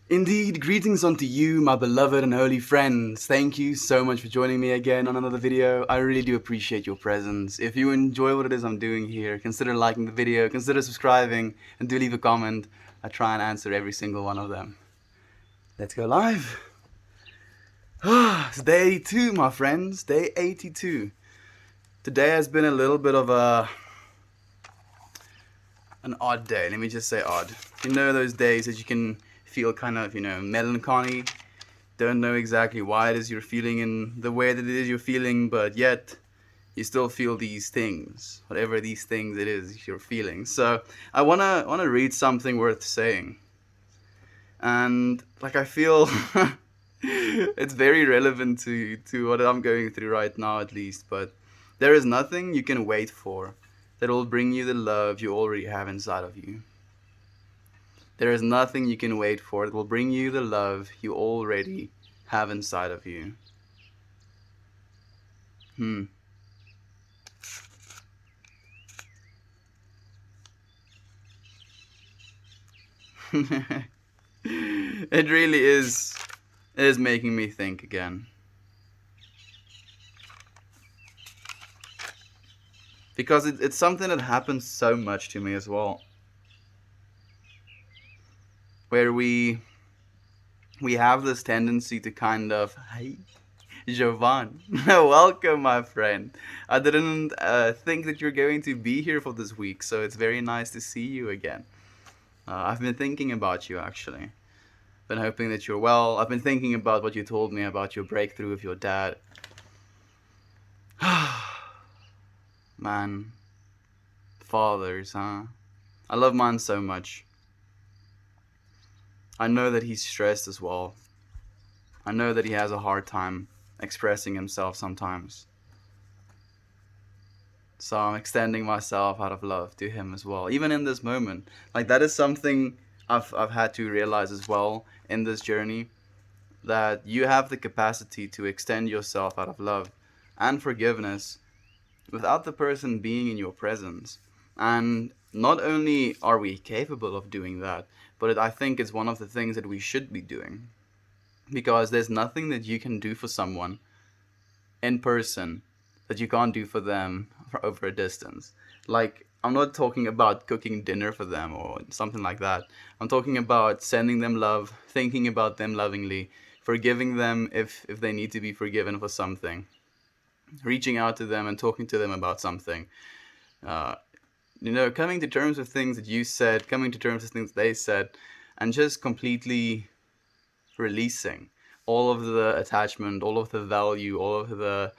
Indeed, greetings unto you, my beloved and holy friends. Thank you so much for joining me again on another video. I really do appreciate your presence. If you enjoy what it is I'm doing here, consider liking the video, consider subscribing, and do leave a comment. I try and answer every single one of them. Let's go live. It's day 82, my friends. Day 82. Today has been a little bit of an odd day. Let me just say odd. You know those days that you can feel kind of, melancholy, don't know exactly why it is you're feeling in the way that it is you're feeling, but yet you still feel these things, whatever these things it is you're feeling. So I wanna read something worth saying, and like I feel it's very relevant to what I'm going through right now, at least. But there is nothing you can wait for that will bring you the love you already have inside of you. There is nothing you can wait for that will bring you the love you already have inside of you. It really is. It is making me think again. Because it's something that happens so much to me as well. Where we have this tendency to kind of, hey, Jovan, welcome, my friend. I didn't think that you're going to be here for this week, so it's very nice to see you again. I've been thinking about you, actually. Been hoping that you're well. I've been thinking about what you told me about your breakthrough with your dad. Man, fathers, huh? I love mine so much. I know that he's stressed as well. I know that he has a hard time expressing himself sometimes. So I'm extending myself out of love to him as well, even in this moment. Like, that is something I've had to realize as well in this journey, that you have the capacity to extend yourself out of love and forgiveness without the person being in your presence. And not only are we capable of doing that, but I think it's one of the things that we should be doing. Because there's nothing that you can do for someone in person that you can't do for them over a distance. Like, I'm not talking about cooking dinner for them or something like that. I'm talking about sending them love, thinking about them lovingly, forgiving them if they need to be forgiven for something, reaching out to them and talking to them about something. Coming to terms with things that you said, coming to terms with things they said, and just completely releasing all of the attachment, all of the value, all of the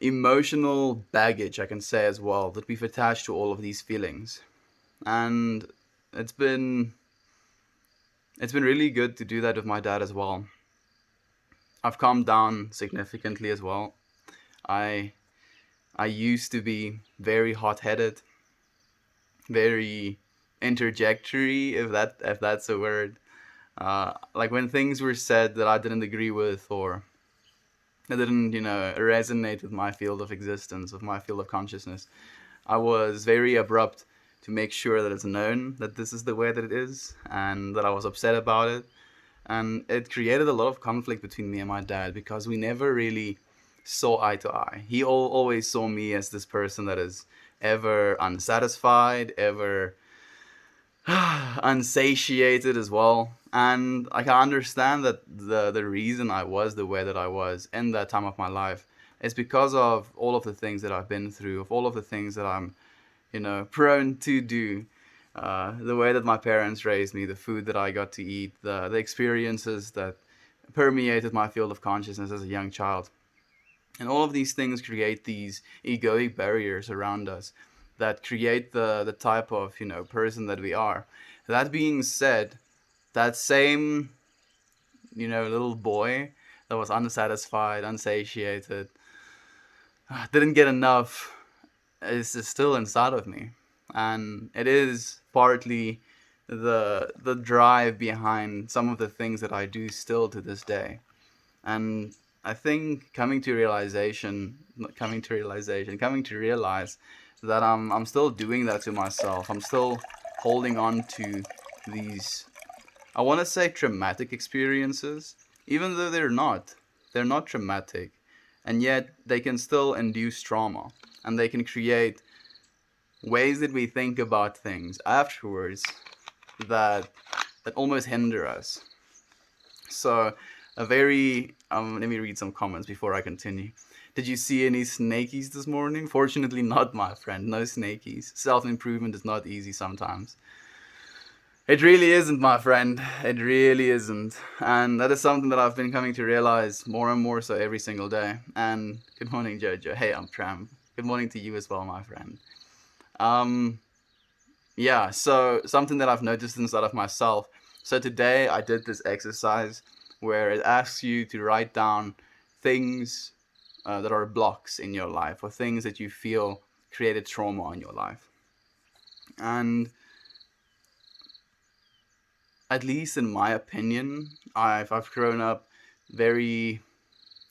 emotional baggage, I can say as well, that we've attached to all of these feelings. And it's been really good to do that with my dad as well. I've calmed down significantly as well. I used to be very hot-headed, very interjectory, if that's a word. Like, when things were said that I didn't agree with, or that didn't, resonate with my field of existence, with my field of consciousness, I was very abrupt to make sure that it's known that this is the way that it is, and that I was upset about it. And it created a lot of conflict between me and my dad, because we never really saw eye to eye. He always saw me as this person that is ever unsatisfied, ever unsatiated as well. And I can understand that the reason I was the way that I was in that time of my life is because of all of the things that I've been through, of all of the things that I'm, prone to do. The way that my parents raised me, the food that I got to eat, the experiences that permeated my field of consciousness as a young child. And all of these things create these egoic barriers around us that create the type of, person that we are. That being said, that same, little boy that was unsatisfied, unsatiated, didn't get enough, is still inside of me. And it is partly the drive behind some of the things that I do still to this day. And I think coming to realize that I'm still doing that to myself. I'm still holding on to these I want to say traumatic experiences, even though they're not. They're not traumatic, and yet they can still induce trauma, and they can create ways that we think about things afterwards that almost hinder us. So, a very let me read some comments before I continue. Did you see any snakies this morning? Fortunately, not, my friend. No snakies. Self improvement is not easy sometimes. It really isn't, my friend. It really isn't. And that is something that I've been coming to realize more and more so every single day. And good morning, Jojo. Hey, I'm Tram. Good morning to you as well, my friend. Um, yeah, so something that I've noticed inside of myself. So today I did this exercise where it asks you to write down things that are blocks in your life or things that you feel created trauma in your life. And at least in my opinion, I've grown up very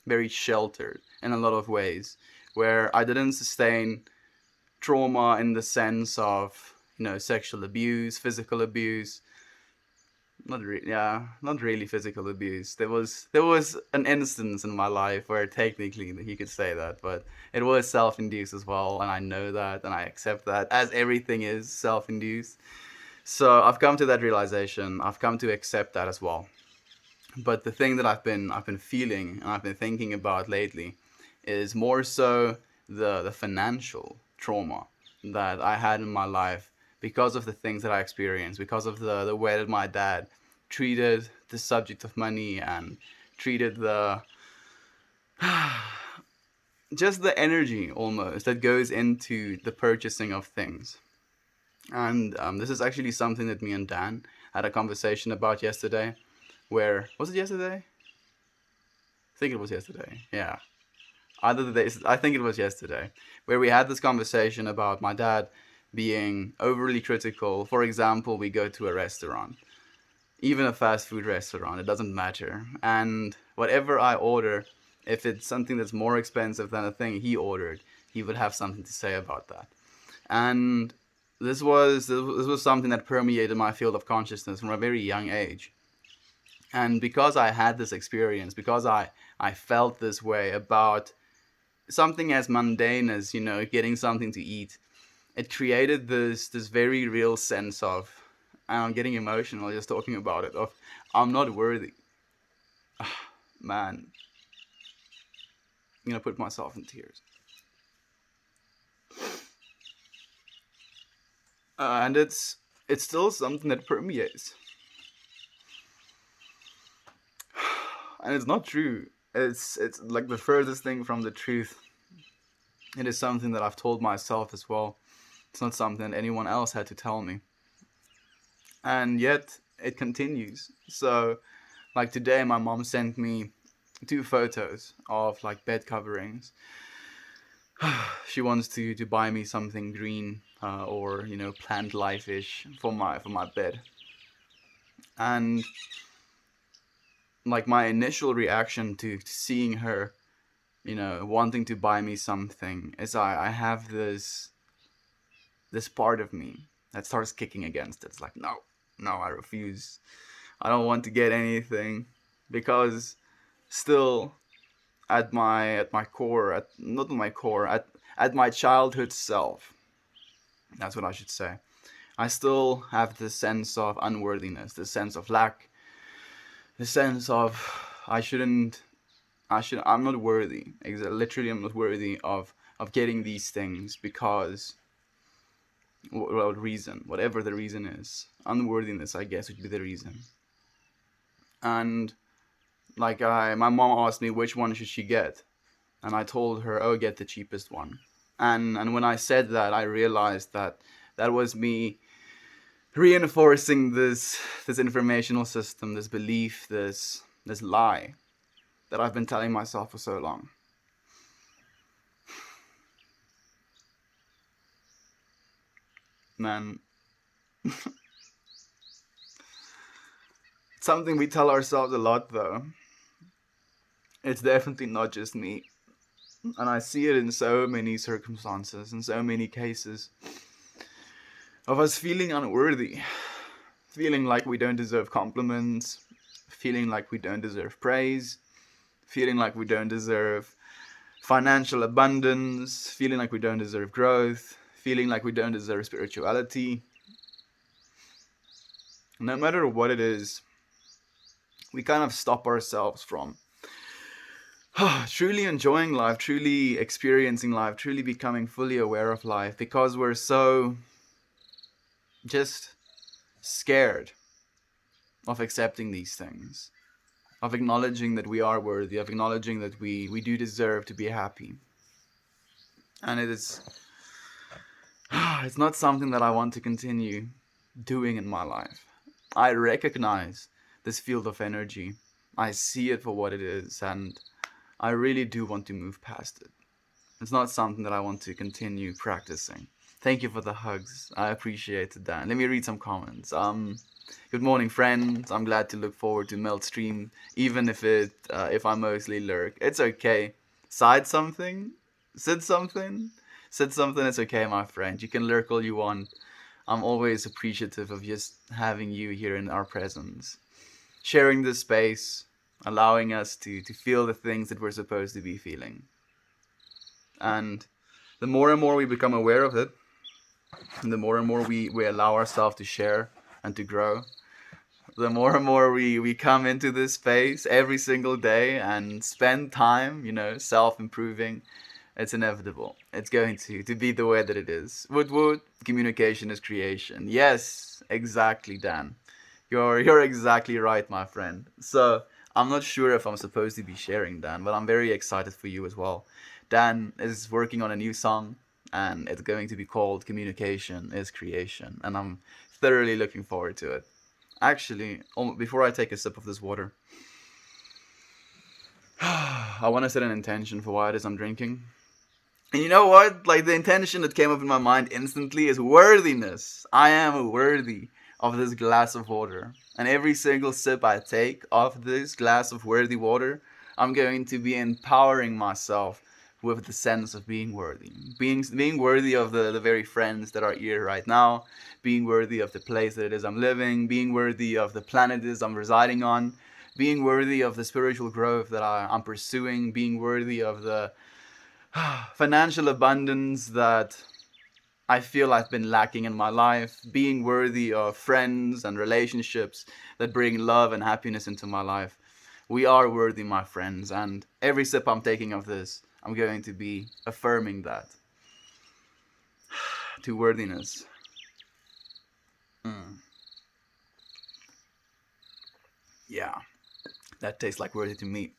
very sheltered in a lot of ways, where I didn't sustain trauma in the sense of sexual abuse, physical abuse. Not really physical abuse. There was an instance in my life where technically you could say that, but it was self-induced as well, and I know that, and I accept that, as everything is self-induced. So I've come to that realization. I've come to accept that as well. But the thing that I've been feeling and I've been thinking about lately is more so the financial trauma that I had in my life because of the things that I experienced, because of the way that my dad treated the subject of money and treated the just the energy almost that goes into the purchasing of things. And this is actually something that me and Dan had a conversation about yesterday. Where was it yesterday? I think it was yesterday. Yeah, either the days. I think it was yesterday, where we had this conversation about my dad being overly critical. For example, we go to a restaurant, even a fast food restaurant. It doesn't matter, and whatever I order, if it's something that's more expensive than a thing he ordered, he would have something to say about that. And this was something that permeated my field of consciousness from a very young age. And because I had this experience, because I felt this way about something as mundane as getting something to eat, it created this very real sense of, and I'm getting emotional just talking about it, of I'm not worthy. Man, I'm gonna put myself in tears. And it's still something that permeates, and it's not true. It's like the furthest thing from the truth. It is something that I've told myself as well. It's not something that anyone else had to tell me. And yet it continues. So, like today, my mom sent me two photos of like bed coverings. She wants to buy me something green or plant life-ish for my bed. And like my initial reaction to seeing her, wanting to buy me something is I have this part of me that starts kicking against it. It's like, no, no, I refuse. I don't want to get anything, because still at my core, at not my core, at my childhood self, that's what I should say, I still have this sense of unworthiness, this sense of lack, this sense of I shouldn't I'm not worthy. Literally, I'm not worthy of getting these things because what reason, whatever the reason is, unworthiness, I guess, would be the reason. And like my mom asked me which one should she get, and I told her, oh, get the cheapest one. And when I said that, I realized that that was me reinforcing this informational system, this belief, this lie that I've been telling myself for so long. Man, something we tell ourselves a lot, though. It's definitely not just me. And I see it in so many circumstances, in so many cases, of us feeling unworthy. feeling like we don't deserve compliments, feeling like we don't deserve praise, feeling like we don't deserve financial abundance, feeling like we don't deserve growth, feeling like we don't deserve spirituality. No matter what it is, we kind of stop ourselves from truly enjoying life, truly experiencing life, truly becoming fully aware of life because we're so just scared of accepting these things, of acknowledging that we are worthy, of acknowledging that we do deserve to be happy. And it is it's not something that I want to continue doing in my life. I recognize this field of energy. I see it for what it is, and I really do want to move past it. It's not something that I want to continue practicing. Thank you for the hugs. I appreciate it, Dan. Let me read some comments. Good morning, friends. I'm glad to look forward to Melt Stream, even if I mostly lurk. It's okay. Side something, said something, said something. It's okay, my friend. You can lurk all you want. I'm always appreciative of just having you here in our presence, sharing this space, allowing us to feel the things that we're supposed to be feeling. And the more and more we become aware of it, and the more and more we allow ourselves to share and to grow, the more and more we come into this space every single day and spend time, self-improving. It's inevitable. It's going to be the way that it is. Wood wood, communication is creation. Yes, exactly, Dan. You're exactly right, my friend. So I'm not sure if I'm supposed to be sharing, Dan, but I'm very excited for you as well. Dan is working on a new song, and it's going to be called "Communication is Creation," and I'm thoroughly looking forward to it. Actually, before I take a sip of this water, I want to set an intention for why it is I'm drinking. And you know what? Like, the intention that came up in my mind instantly is worthiness. I am worthy of this glass of water. And every single sip I take of this glass of worthy water, I'm going to be empowering myself with the sense of being worthy. Being worthy of the very friends that are here right now, being worthy of the place that it is I'm living, being worthy of the planet it is I'm residing on, being worthy of the spiritual growth that I'm pursuing, being worthy of the financial abundance that I feel I've been lacking in my life, being worthy of friends and relationships that bring love and happiness into my life. We are worthy, my friends, and every sip I'm taking of this, I'm going to be affirming that to worthiness. Mm. Yeah, that tastes like worthy to me.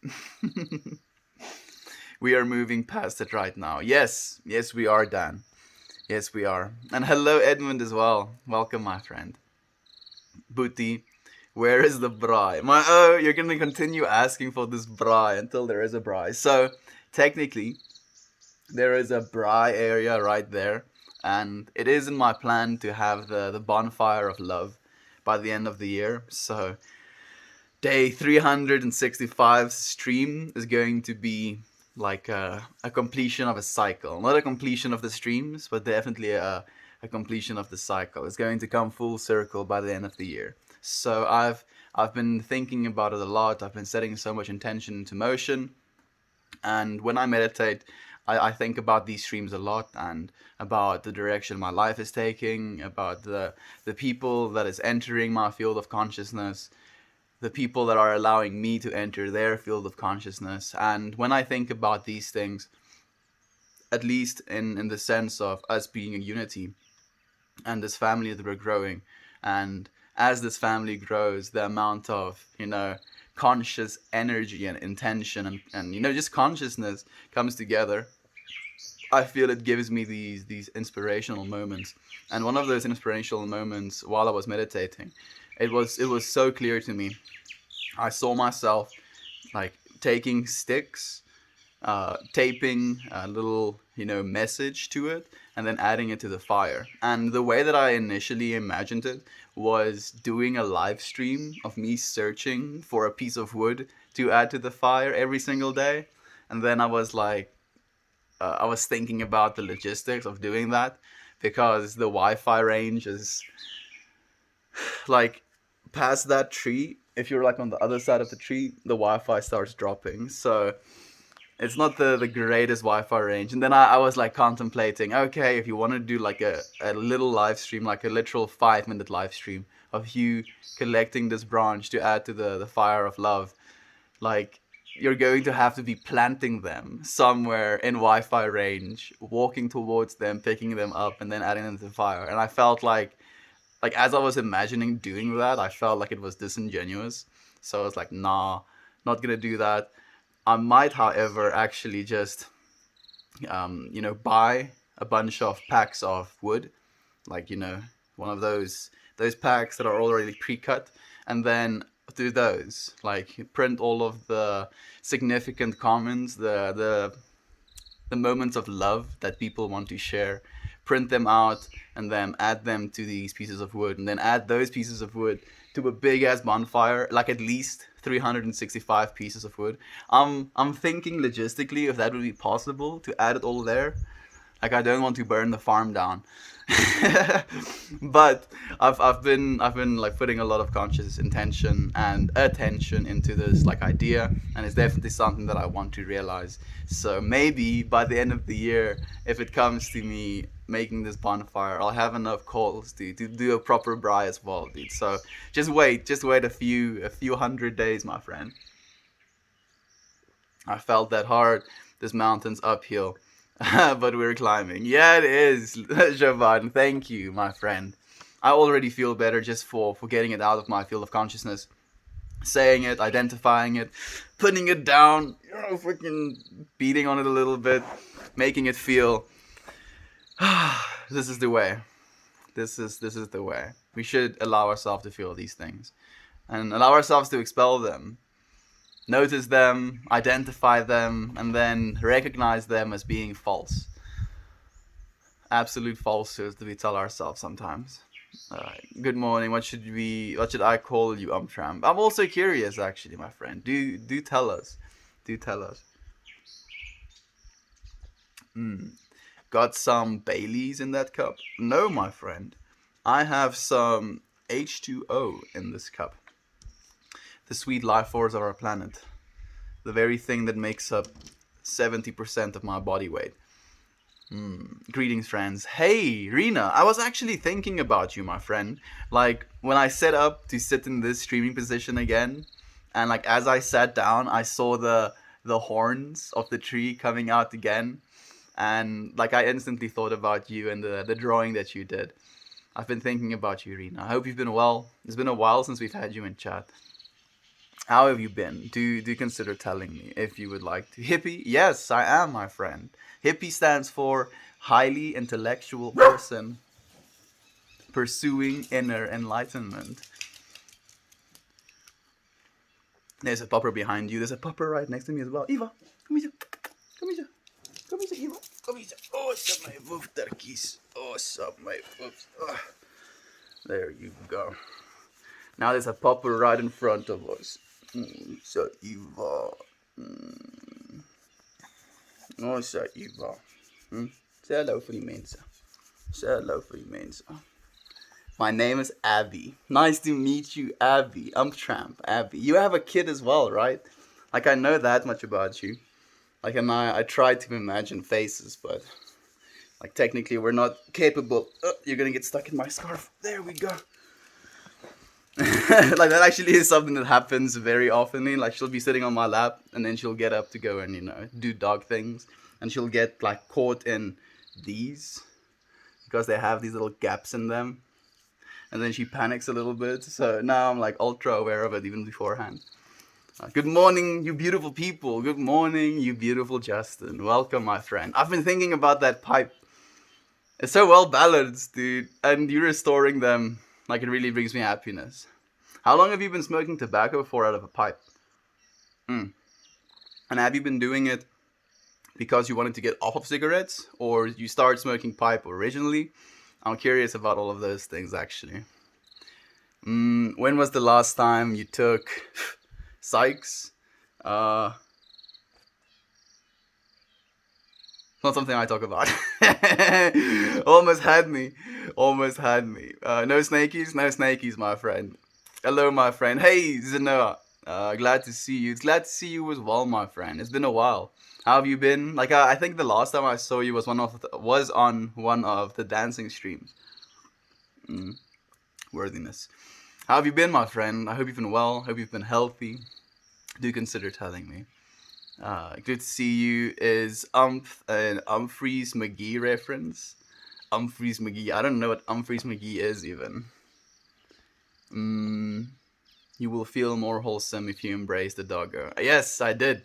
We are moving past it right now. Yes, yes, we are, Dan. Yes, we are. And hello, Edmund, as well. Welcome, my friend. Booty, where is the braai? You're gonna continue asking for this braai until there is a braai. So, technically, there is a braai area right there, and it is in my plan to have the bonfire of love by the end of the year. So, day 365 stream is going to be like a completion of a cycle. Not a completion of the streams, but definitely a completion of the cycle. It's going to come full circle by the end of the year. So I've been thinking about it a lot. I've been setting so much intention into motion. And when I meditate, I think about these streams a lot and about the direction my life is taking, about the people that is entering my field of consciousness, the people that are allowing me to enter their field of consciousness. And when I think about these things, at least in the sense of us being a unity and this family that we're growing, and as this family grows, the amount of, conscious energy and intention and just consciousness comes together. I feel it gives me these inspirational moments. And one of those inspirational moments while I was meditating, it was so clear to me. I saw myself like taking sticks, taping a little, message to it, and then adding it to the fire. And the way that I initially imagined it was doing a live stream of me searching for a piece of wood to add to the fire every single day. And then I was like, I was thinking about the logistics of doing that because the Wi-Fi range is like past that tree, if you're like on the other side of the tree, the Wi-Fi starts dropping. So it's not the greatest Wi-Fi range. And then I was like contemplating, okay, if you want to do like a little live stream, like a literal 5 minute live stream of you collecting this branch to add to the fire of love, like you're going to have to be planting them somewhere in Wi-Fi range, walking towards them, picking them up, and then adding them to the fire. And I felt like as I was imagining doing that, I felt like it was disingenuous. So I was like, nah, not gonna do that. I might, however, actually just buy a bunch of packs of wood, like one of those packs that are already pre-cut, and then do those, like print all of the significant comments, the moments of love that people want to share, print them out, and then add them to these pieces of wood, and then add those pieces of wood to a big ass bonfire, like at least 365 pieces of wood. I'm thinking logistically if that would be possible to add it all there. Like I don't want to burn the farm down. But I've been like putting a lot of conscious intention and attention into this like idea, and it's definitely something that I want to realize. So maybe by the end of the year, if it comes to me making this bonfire, I'll have enough coals to do a proper braai as well, dude. So just wait a few hundred days, my friend. I felt that hard. This mountain's uphill. But we're climbing. Yeah, it is, Javan. Thank you, my friend. I already feel better just for getting it out of my field of consciousness, saying it, identifying it, putting it down, freaking beating on it a little bit, making it feel. This is the way. This is the way. We should allow ourselves to feel these things and allow ourselves to expel them, notice them, identify them, and then recognize them as being false. Absolute falsehoods that we tell ourselves sometimes. Good morning. What should I call you, Tramp? I'm also curious, actually, my friend. Do tell us. Do tell us. Got some Baileys in that cup? No, my friend. I have some H2O in this cup. The sweet life force of our planet. The very thing that makes up 70% of my body weight. Greetings, friends. Hey, Rena, I was actually thinking about you, my friend. Like, when I set up to sit in this streaming position again, and like as I sat down, I saw the horns of the tree coming out again, and like I instantly thought about you and the drawing that you did. I've been thinking about you, Rena. I hope you've been well. It's been a while since we've had you in chat. How have you been? Do consider telling me if you would like to. Hippie? Yes, I am, my friend. Hippie stands for highly intellectual person pursuing inner enlightenment. There's a pupper behind you. There's a pupper right next to me as well. Eva, come here. Come here. Come here, Eva. Come here. Oh, some my wolf turkeys. Oh, some my wolves. Oh. There you go. Now there's a pupper right in front of us. So Eva. Oh, so Eva. Say hello for die mensen. Say hello for die mensen. My name is Abby. Nice to meet you, Abby. I'm Tramp, Abby. You have a kid as well, right? Like, I know that much about you. Like, and I tried to imagine faces, but like technically we're not capable. You're gonna get stuck in my scarf. There we go. Like that actually is something that happens very often. Like she'll be sitting on my lap and then she'll get up to go and do dog things, and she'll get like caught in these because they have these little gaps in them, and then she panics a little bit. So now I'm like ultra aware of it even beforehand. Good morning, you beautiful people. Good morning, you beautiful Justin. Welcome, my friend. I've been thinking about that pipe. It's so well balanced, dude, and you restoring them. Like, it really brings me happiness. How long have you been smoking tobacco for out of a pipe? And have you been doing it because you wanted to get off of cigarettes? Or you started smoking pipe originally? I'm curious about all of those things, actually. When was the last time you took Sykes? Not something I talk about. Almost had me. Almost had me. No snakies? No snakies, my friend. Hello, my friend. Hey, Zenoa. Glad to see you. It's glad to see you as well, my friend. It's been a while. How have you been? Like, I think the last time I saw you was was on one of the dancing streams. Mm, worthiness. How have you been, my friend? I hope you've been well. Hope you've been healthy. Do consider telling me. Good to see you. Is an Humphreys McGee reference? Humphreys McGee. I don't know what Humphreys McGee is even. You will feel more wholesome if you embrace the doggo. Yes, I did.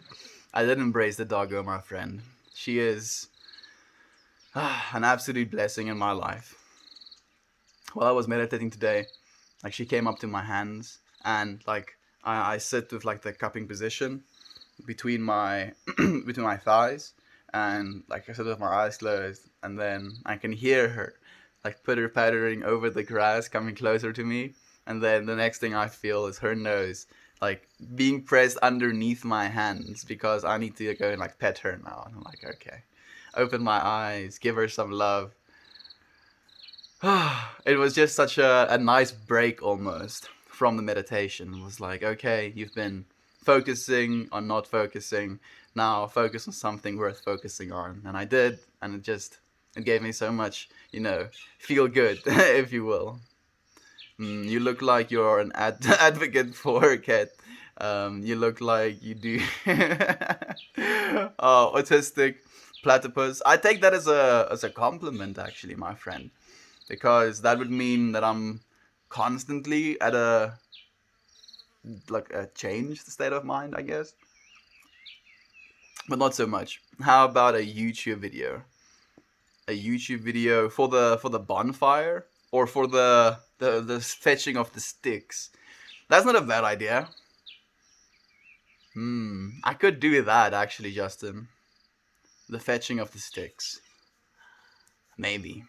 I did embrace the doggo, my friend. She is an absolute blessing in my life. While I was meditating today, like she came up to my hands and like I sit with like the cupping position between my between my thighs, and like I sit with my eyes closed, and then I can hear her like pitter pattering over the grass, coming closer to me, and then the next thing I feel is her nose like being pressed underneath my hands because I need to go and like pet her now. And I'm like, okay, open my eyes, give her some love. It was just such a nice break almost from the meditation. It was like, okay, you've been focusing on not focusing. Now focus on something worth focusing on. And I did, and it gave me so much, feel good, if you will. You look like you're an advocate for cat. You look like you do. Autistic platypus. I take that as a compliment, actually, my friend, because that would mean that I'm constantly at a changed state of mind, I guess, but not so much. How about a YouTube video? A YouTube video for the bonfire, or for the fetching of the sticks. That's not a bad idea. I could do that actually, Justin. The fetching of the sticks. Maybe.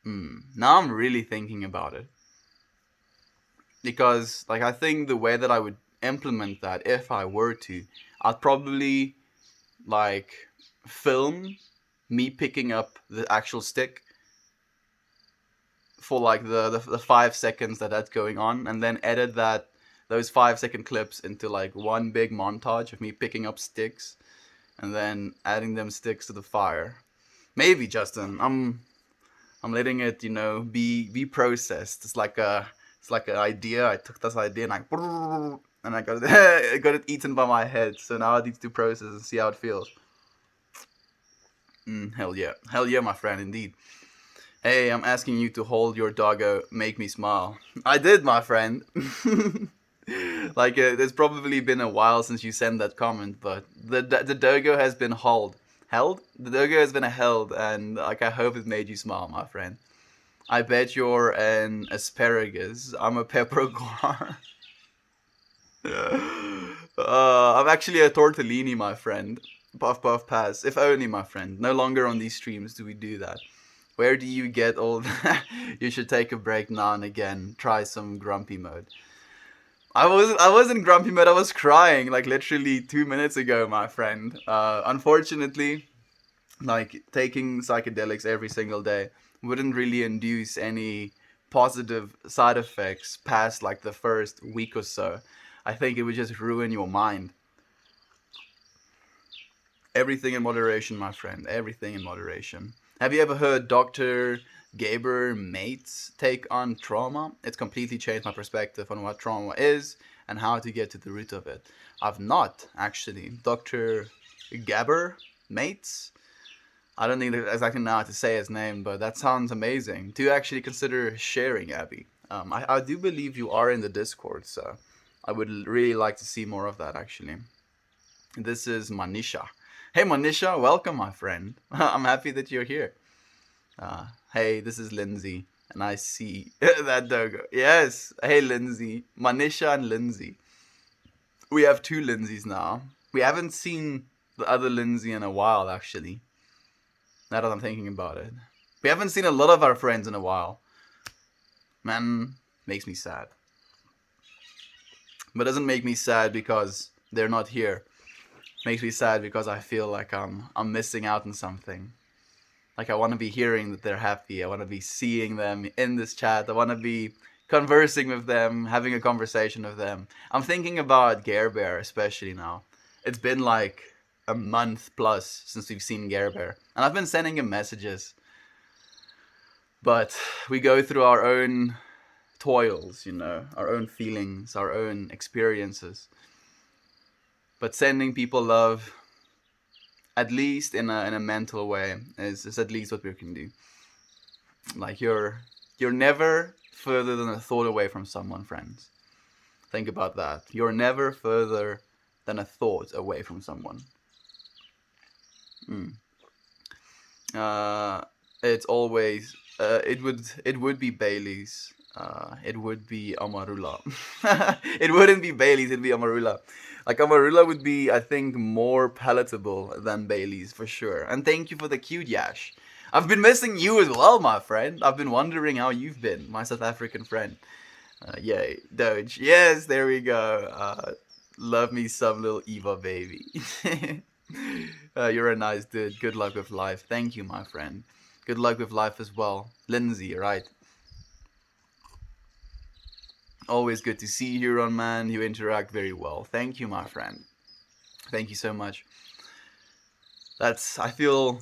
Now I'm really thinking about it. Because like I think the way that I would implement that, if I were to, I'd probably like film me picking up the actual stick for like the 5 seconds that's going on, and then edit those 5 second clips into like one big montage of me picking up sticks and then adding them sticks to the fire. Maybe, Justin. I'm letting it, be processed. It's like an idea. I took this idea and I got it I got it eaten by my head. So now I need to process and see how it feels. Hell yeah, my friend, indeed. Hey, I'm asking you to hold your doggo, make me smile. I did, my friend. Like, there's probably been a while since you sent that comment, but the doggo has been held. Held? The doggo has been held, and like I hope it made you smile, my friend. I bet you're an asparagus. I'm a peppercorn. I'm actually a tortellini, my friend. Puff puff pass. If only, my friend. No longer on these streams do we do that. Where do you get all that? You should take a break now and again. Try some grumpy mode. I wasn't grumpy mode. I was crying like literally 2 minutes ago, my friend. Unfortunately, like taking psychedelics every single day wouldn't really induce any positive side effects past like the first week or so. I think it would just ruin your mind. Everything in moderation, my friend. Everything in moderation. Have you ever heard Dr. Gabor Mate's take on trauma? It's completely changed my perspective on what trauma is and how to get to the root of it. I've not, actually. Dr. Gabor Mates? I don't think exactly know how to say his name, but that sounds amazing. Do you actually consider sharing, Abby? I do believe you are in the Discord, so I would really like to see more of that, actually. This is Manisha. Hey, Manisha, welcome, my friend. I'm happy that you're here. Hey, this is Lindsay, and I see that doggo. Yes, hey, Lindsay. Manisha and Lindsay. We have two Lindsays now. We haven't seen the other Lindsay in a while, actually. Now that I'm thinking about it. We haven't seen a lot of our friends in a while. Man, makes me sad. But doesn't make me sad because they're not here. makes me sad because I feel like I'm missing out on something. Like I want to be hearing that they're happy. I want to be seeing them in this chat. I want to be conversing with them, having a conversation with them. I'm thinking about Gare Bear especially now. It's been like a month plus since we've seen Gare Bear, and I've been sending him messages. But we go through our own toils, our own feelings, our own experiences. But sending people love, at least in a mental way, is at least what we can do. Like you're never further than a thought away from someone, friends. Think about that. You're never further than a thought away from someone. Mm. It's always it would be Bailey's. It would be Amarula. It wouldn't be Bailey's. It'd be Amarula. Like Amarula would be, I think, more palatable than Bailey's for sure. And thank you for the cute Yash. I've been missing you as well, my friend. I've been wondering how you've been, my South African friend. Yay, Doge. Yes, there we go. Love me some little Eva baby. You're a nice dude. Good luck with life. Thank you, my friend. Good luck with life as well. Lindsay, right? Always good to see you, Ron Man. You interact very well. Thank you, my friend. Thank you so much. I feel,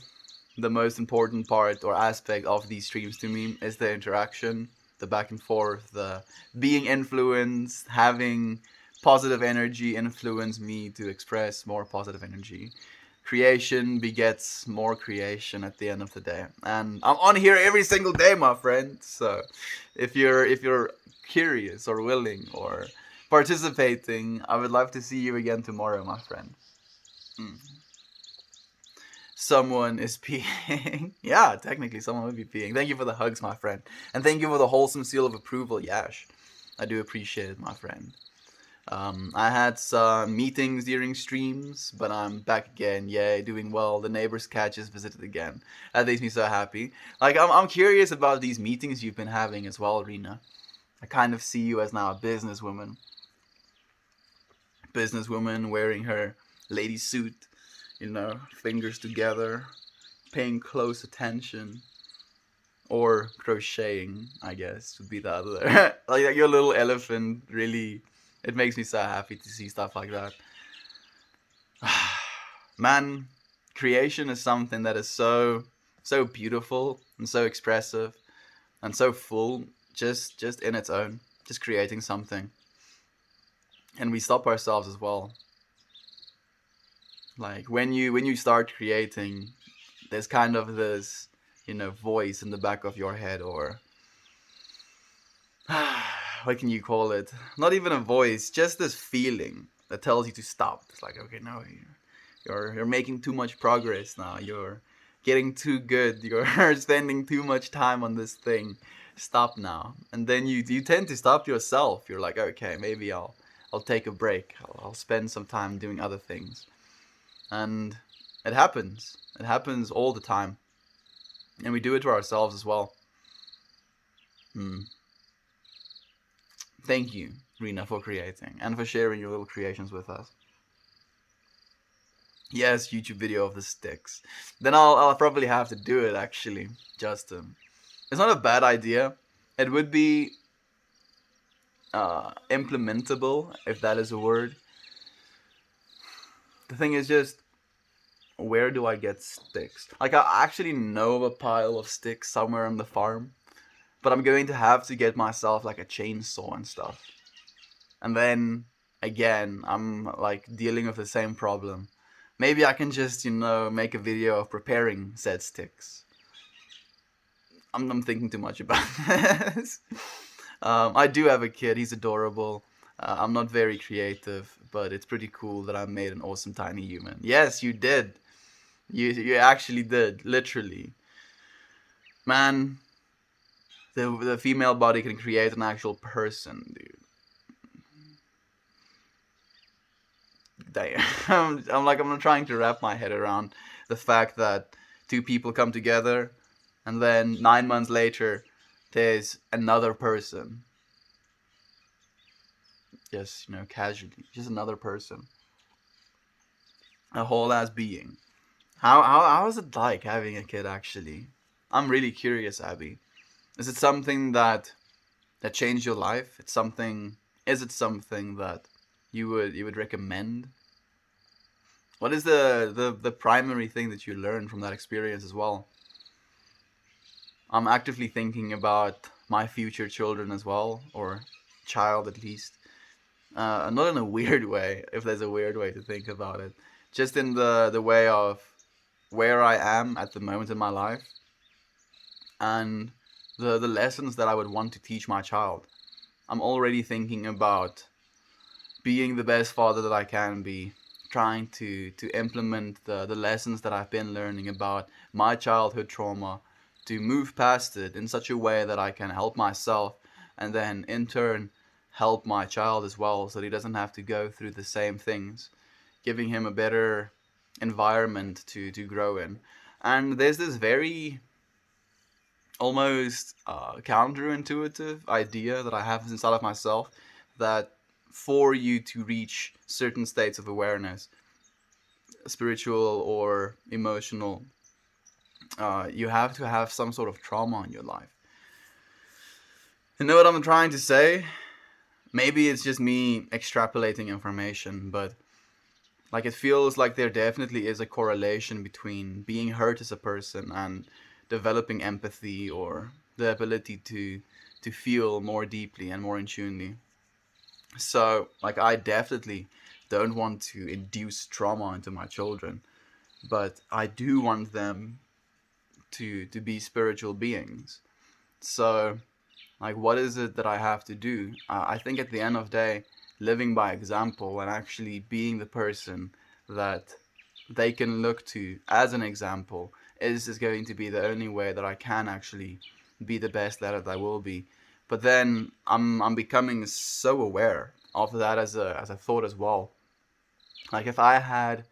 the most important part or aspect of these streams to me is the interaction, the back and forth, the being influenced, having positive energy influence me to express more positive energy. Creation begets more creation at the end of the day, and I'm on here every single day, my friend. So if you're curious or willing or participating, I would love to see you again tomorrow, my friend. Someone is peeing. Yeah, technically someone would be peeing. Thank you for the hugs, my friend. And thank you for the wholesome seal of approval, Yash. I do appreciate it, my friend. I had some meetings during streams, but I'm back again. Yay, doing well. The neighbor's cat just visited again. That makes me so happy. Like, I'm curious about these meetings you've been having as well, Rena. I kind of see you as now a businesswoman. Businesswoman wearing her lady suit, fingers together, paying close attention, or crocheting, I guess, would be the other. Like your little elephant, really, it makes me so happy to see stuff like that. Man, creation is something that is so beautiful and so expressive and so full, just in its own, just creating something. And we stop ourselves as well. Like when you start creating, there's kind of this, voice in the back of your head, or what can you call it? Not even a voice, just this feeling that tells you to stop. It's like, okay, no, you're making too much progress now. You're getting too good. You're spending too much time on this thing. Stop now. And then you tend to stop yourself. You're like, okay, maybe I'll take a break. I'll spend some time doing other things. And it happens. It happens all the time. And we do it to ourselves as well. Thank you, Rena, for creating and for sharing your little creations with us. Yes, YouTube video of the sticks. Then I'll probably have to do it, actually, Justin. It's not a bad idea. It would be implementable, if that is a word. The thing is just, where do I get sticks? Like, I actually know of a pile of sticks somewhere on the farm, but I'm going to have to get myself like a chainsaw and stuff. And then again, I'm like dealing with the same problem. Maybe I can just, make a video of preparing said sticks. I'm thinking too much about this. I do have a kid. He's adorable. I'm not very creative, but it's pretty cool that I made an awesome tiny human. Yes, you did. You actually did, literally. Man, the female body can create an actual person, dude. Damn. I'm not trying to wrap my head around the fact that two people come together and then 9 months later there's another person. Just, casually. Just another person. a whole ass being. How is it like having a kid actually? I'm really curious, Abby. Is it something that changed your life? It's something. Is it something that you would recommend? What is the primary thing that you learned from that experience as well? I'm actively thinking about my future children as well, or child at least. Not in a weird way, if there's a weird way to think about it. Just in the way of where I am at the moment in my life, and the lessons that I would want to teach my child. I'm already thinking about being the best father that I can be, trying to implement the lessons that I've been learning about my childhood trauma, to move past it in such a way that I can help myself and then in turn help my child as well, so that he doesn't have to go through the same things, giving him a better environment to grow in. And there's this very almost counterintuitive idea that I have inside of myself, that for you to reach certain states of awareness, spiritual or emotional, you have to have some sort of trauma in your life. You know what I'm trying to say? Maybe it's just me extrapolating information, but like it feels like there definitely is a correlation between being hurt as a person and developing empathy, or the ability to feel more deeply and more in tunely. So like I definitely don't want to induce trauma into my children, but I do want them to be spiritual beings. So like what is it that I have to do? I think at the end of the day, living by example and actually being the person that they can look to as an example is going to be the only way that I can actually be the best that I will be. But then I'm becoming so aware of that as a thought as well. Like if I had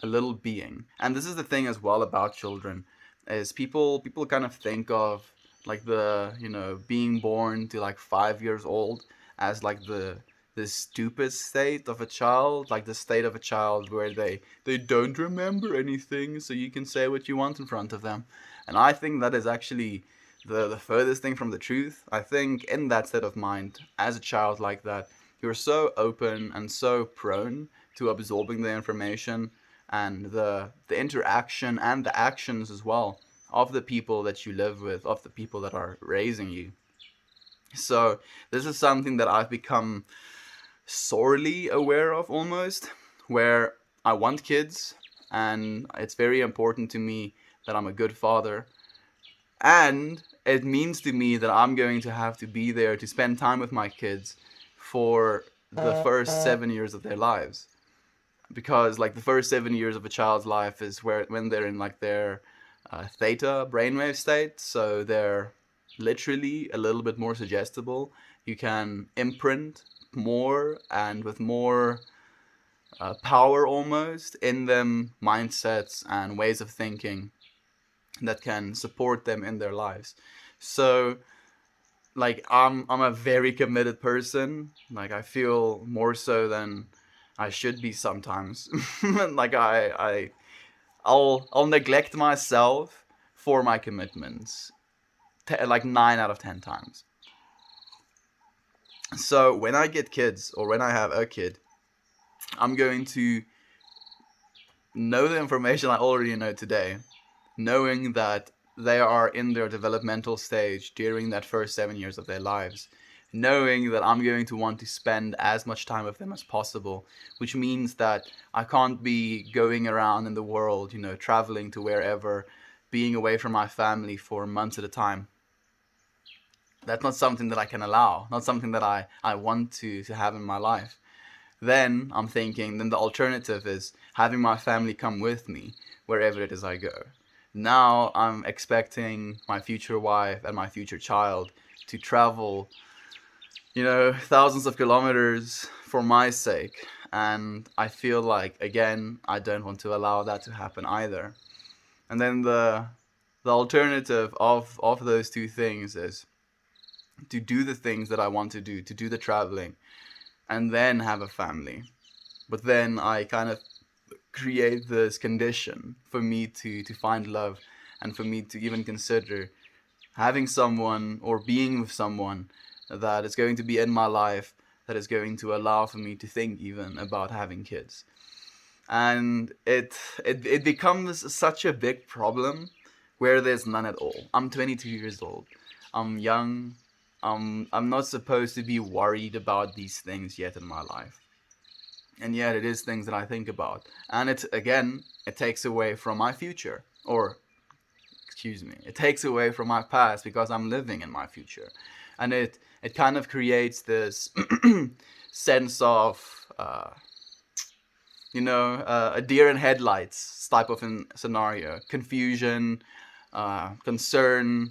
a little being, and this is the thing as well about children, is people kind of think of like the being born to like 5 years old as like the stupid state of a child, like the state of a child where they don't remember anything, so you can say what you want in front of them. And I think that is actually the furthest thing from the truth. I think in that state of mind, as a child like that, you're so open and so prone to absorbing the information and the interaction and the actions as well of the people that you live with, of the people that are raising you. So this is something that I've become sorely aware of almost, where I want kids and it's very important to me that I'm a good father, and it means to me that I'm going to have to be there to spend time with my kids for the first 7 years of their lives, because like the first 7 years of a child's life is where when they're in like their theta brainwave state, so they're literally a little bit more suggestible. You can imprint more and with more power almost in them, mindsets and ways of thinking that can support them in their lives. So like I'm a very committed person. Like I feel more so than I should be sometimes. Like I'll neglect myself for my commitments, like 9 out of 10 times. So when I get kids, or when I have a kid, I'm going to know the information I already know today, knowing that they are in their developmental stage during that first 7 years of their lives, knowing that I'm going to want to spend as much time with them as possible, which means that I can't be going around in the world, traveling to wherever, being away from my family for months at a time. That's not something that I can allow, not something that I want to have in my life. Then I'm thinking, then the alternative is having my family come with me wherever it is I go. Now I'm expecting my future wife and my future child to travel, thousands of kilometers for my sake. And I feel like, again, I don't want to allow that to happen either. And then the alternative of those two things is to do the things that I want to do the traveling, and then have a family. But then I kind of create this condition for me to find love, and for me to even consider having someone or being with someone that is going to be in my life, that is going to allow for me to think even about having kids. And it becomes such a big problem where there's none at all. I'm 22 years old. I'm young. I'm not supposed to be worried about these things yet in my life. And yet it is things that I think about. And it takes away from my future. Or, excuse me, it takes away from my past because I'm living in my future. And it kind of creates this sense of, a deer in headlights type of scenario. Confusion, concern,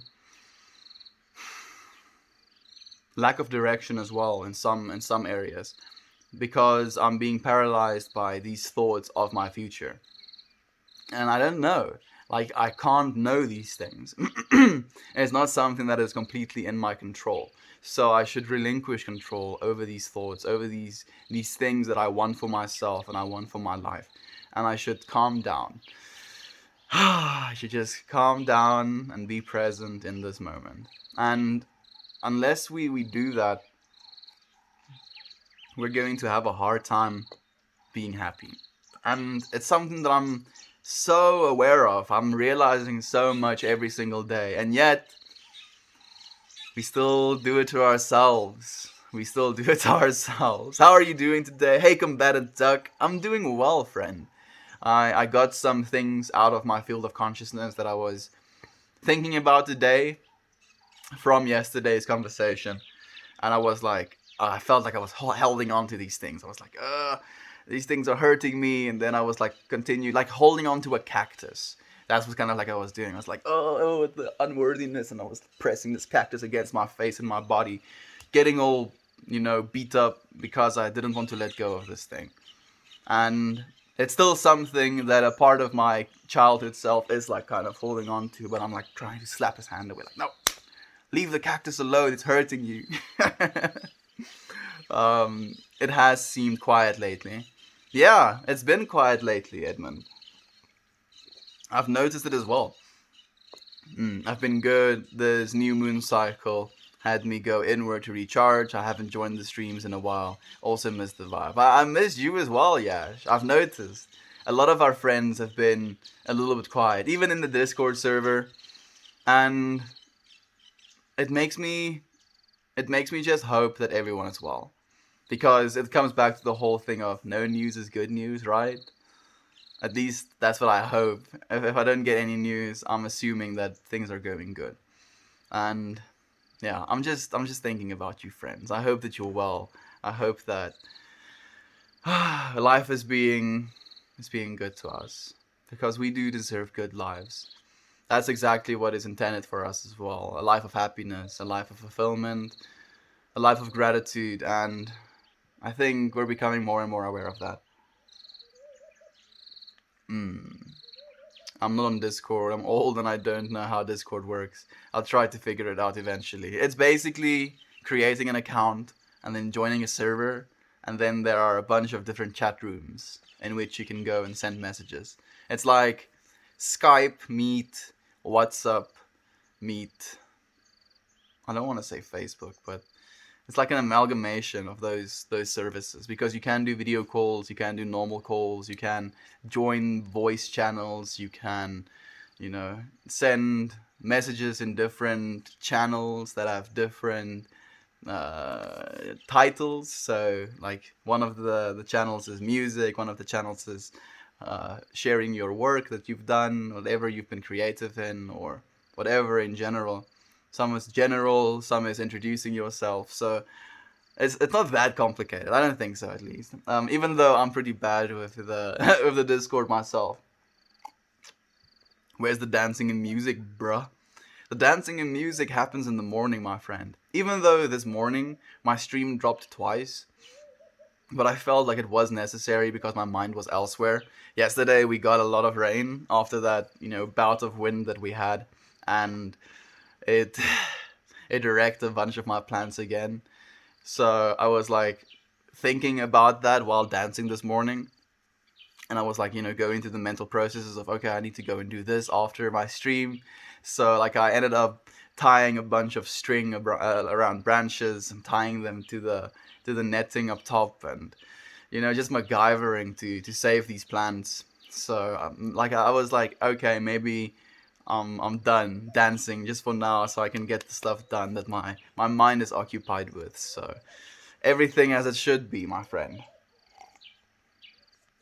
lack of direction as well in some areas, because I'm being paralyzed by these thoughts of my future. And I don't know. Like, I can't know these things. It's not something that is completely in my control. So I should relinquish control over these thoughts, over these things that I want for myself and I want for my life. And I should calm down. I should just calm down and be present in this moment. And unless we do that, we're going to have a hard time being happy. And it's something that I'm so aware of. I'm realizing so much every single day. And yet, we still do it to ourselves. We still do it to ourselves. How are you doing today? Hey, combatant duck. I'm doing well, friend. I got some things out of my field of consciousness that I was thinking about today from yesterday's conversation. And I was like, I felt like I was holding on to these things. I was like, these things are hurting me. And then I was like, continue, like holding on to a cactus. That's what kind of like I was doing. I was like, oh, the unworthiness. And I was pressing this cactus against my face and my body, getting all, beat up because I didn't want to let go of this thing. And it's still something that a part of my childhood self is like kind of holding on to, but I'm like trying to slap his hand away. Like, no, leave the cactus alone. It's hurting you. It has seemed quiet lately. Yeah, it's been quiet lately, Edmund. I've noticed it as well. I've been good. This new moon cycle had me go inward to recharge. I haven't joined the streams in a while. Also missed the vibe. I missed you as well, Yash. I've noticed. A lot of our friends have been a little bit quiet, even in the Discord server. And it makes me just hope that everyone is well. Because it comes back to the whole thing of no news is good news, right? At least that's what I hope. If I don't get any news, I'm assuming that things are going good. And yeah, I'm just thinking about you, friends. I hope that you're well. I hope that life is being good to us, because we do deserve good lives. That's exactly what is intended for us as well. A life of happiness, a life of fulfillment, a life of gratitude, and I think we're becoming more and more aware of that. I'm not on Discord. I'm old and I don't know how Discord works. I'll try to figure it out eventually. It's basically creating an account and then joining a server, and then there are a bunch of different chat rooms in which you can go and send messages. It's like Skype, Meet, WhatsApp, Meet. I don't want to say Facebook, but it's like an amalgamation of those services, because you can do video calls, you can do normal calls, you can join voice channels, you can, send messages in different channels that have different titles. So like one of the channels is music, one of the channels is sharing your work that you've done, whatever you've been creative in, or whatever in general. Some is general, some is introducing yourself. So it's not that complicated. I don't think so, at least. Even though I'm pretty bad with the with the Discord myself. Where's the dancing and music, bruh? The dancing and music happens in the morning, my friend. Even though this morning my stream dropped twice, but I felt like it was necessary because my mind was elsewhere. Yesterday we got a lot of rain after that, bout of wind that we had, and it it wrecked a bunch of my plans again. So I was like thinking about that while dancing this morning, and I was like, going through the mental processes of, okay, I need to go and do this after my stream. So like I ended up tying a bunch of string around branches and tying them to the netting up top, and just MacGyvering to save these plants. So like I was like, okay, maybe I'm done dancing just for now, so I can get the stuff done that my mind is occupied with. So everything as it should be, my friend.